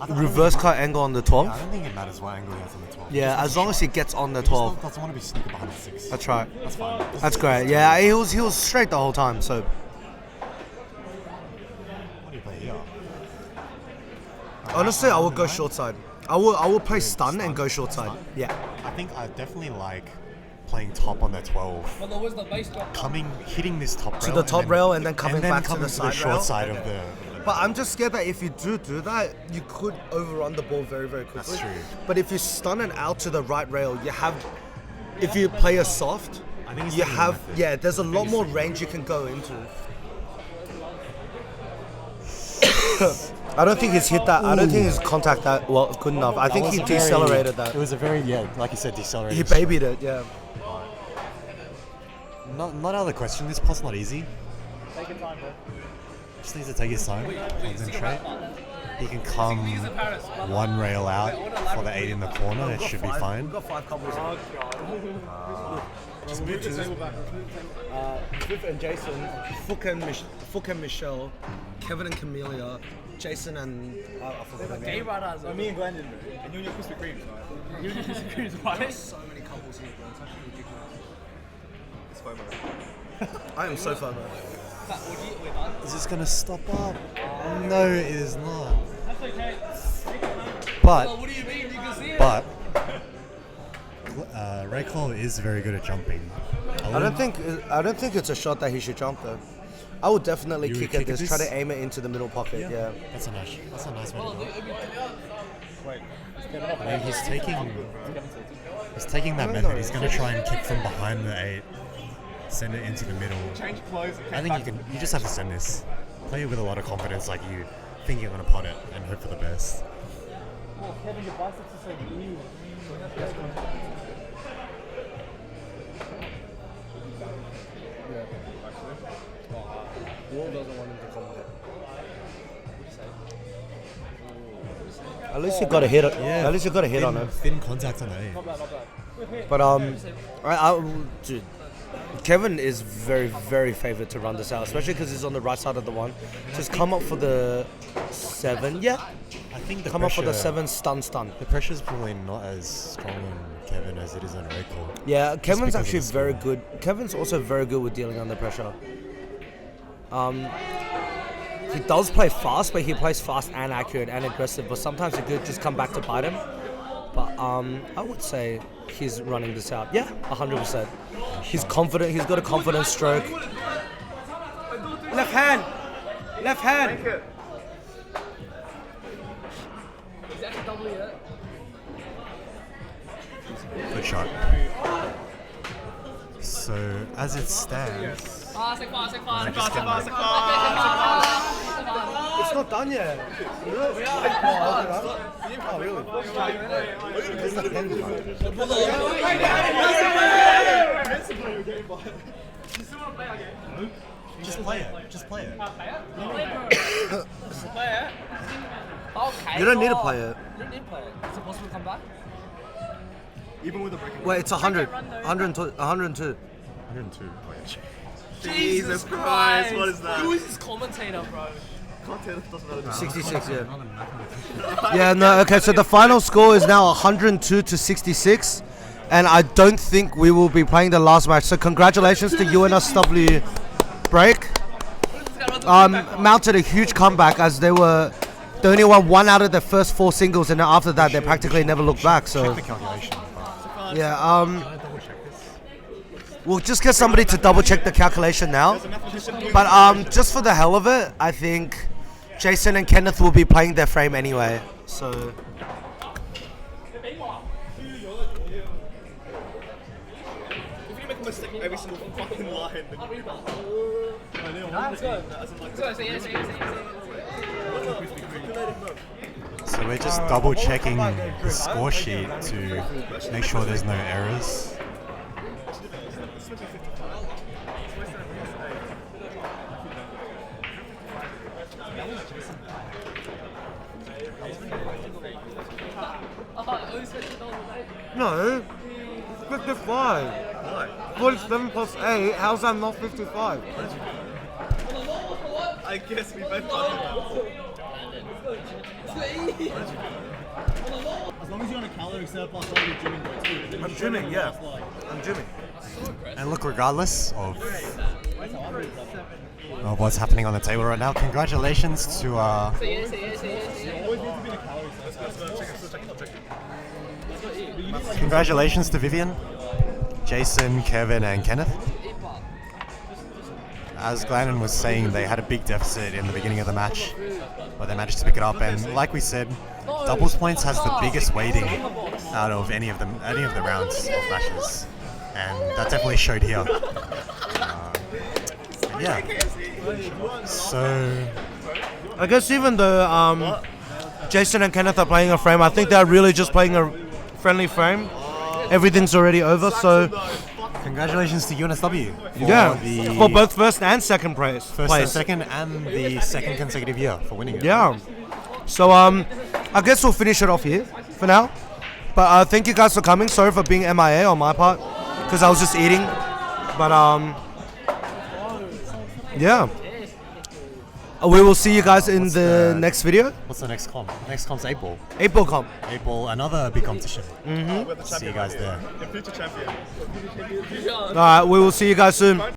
reverse cut angle on the 12. I don't think it matters what angle he has on the 12. Yeah, as long as he gets on the He just 12. doesn't want to be sneaking behind the 6. That's right. That's fine. That's great. Yeah, he was straight the whole time. So What do you play here? honestly, I would go short side. I will play stun and go short side. Yeah. I think I definitely like playing top on the 12. Well, there was the base drop. Hitting this top rail. To the top rail and then coming back to the side short rail. side of the. But I'm just scared that if you do that, you could overrun the ball very, very quickly. That's true. But if you stun it out to the right rail, you have. If you play a soft, I think it's you the have. method. Yeah, there's a lot more range you can go into. I don't think he's hit that. I don't think his contact that well good enough. I think he decelerated that. It was a very, like you said, decelerated. He babied it, yeah. Not out of the question. This pot's not easy. Take your time, bro. Just needs to take his time, concentrate. He can come one rail out for the 8 in the corner. It should be fine. We've got 5 couples. Just Viv and Jason, Phuc and Michelle, Kevin and Camelia, Jason and I forgot their Gay name. riders. Me and Glanden, and you and your Krispy Kremes, right? You disagree, right? So many couples here, bro. It's actually ridiculous. It's FOMO. I am so FOMO. Is this gonna stop up? No, it is not. That's okay. But What do you mean? You can see it. But Raycole is very good at jumping. I don't think it's a shot that he should jump though. I would definitely You would kick kick at at this, try this? to aim it into the middle pocket. Yeah. That's a nice way to go. Wait, I mean, he's taking that method. He's gonna try and kick from behind the 8, send it into the middle. change clothes. I think you just have to send this. Play it with a lot of confidence, like you think you're gonna pot it, and hope for the best. Oh, Kevin, your biceps are so blue. Wall doesn't want him to come there. At least you got a hit. At least you got a hit on him. Thin contact on the 8. But dude, Kevin is very, very favoured to run this out, especially because he's on the right side of the 1. Just come up for the 7. Yeah. I think Come up for the 7 stun. The pressure's probably not as strong on Kevin as it is on Raycole. Yeah, Kevin's because of actually the very score. good. Kevin's also very good with dealing under pressure. He does play fast, but he plays fast and accurate and aggressive. But sometimes it could just come back to bite him. But I would say he's running this out. Yeah, 100%. He's confident. He's got a confident stroke. Left hand. Left hand. He's actually doubling it. Good shot. So as it stands, Fast. It's not done yet. Really? Oh, really? just play it. Okay. You don't need to play it. You don't need to play it. Is it possible to come back? Even with the break. Wait, it's 100. 102. 102. 102. Jesus Christ, what is that? Who is this commentator, bro? 66, yeah. Yeah, no, okay, so the final score is now 102 to 66. And I don't think we will be playing the last match. So congratulations to UNSW Break. Mounted a huge comeback as they were the only one out of their first 4 singles, and then after that they practically never looked back. So The calculation. yeah, we'll just get somebody to double check the calculation now. But just for the hell of it, I think Jason and Kenneth will be playing their frame anyway. So If you make a mistake every single fucking line, So we're just double checking the score sheet to make sure there's no errors. no, 55. 47 plus 8. How's that not 55? I guess we both got it. As long as you're on a calorie surplus, while you're gymming, bro, too. I'm gymming, yeah. I'm gymming. And look, regardless of what's happening on the table right now, congratulations to congratulations to Vivien, Jason, Kevin, and Kenneth. As Glanden was saying, they had a big deficit in the beginning of the match, but they managed to pick it up. And like we said, doubles points has the biggest weighting out of any of the rounds of matches, and that definitely showed here. Yeah. So I guess even though Jason and Kenneth are playing a frame, I think they're really just playing a friendly frame. Everything's already over, so Congratulations to UNSW for both first and second place. first and second and the second consecutive year for winning it. Yeah. So I guess we'll finish it off here for now. But thank you guys for coming. Sorry for being MIA on my part because I was just eating. But yeah. We will see you guys in the next video. What's the next comp? Next comp's April. April comp. April, another big competition. We're the See you guys there. The future champion. Alright, we will see you guys soon.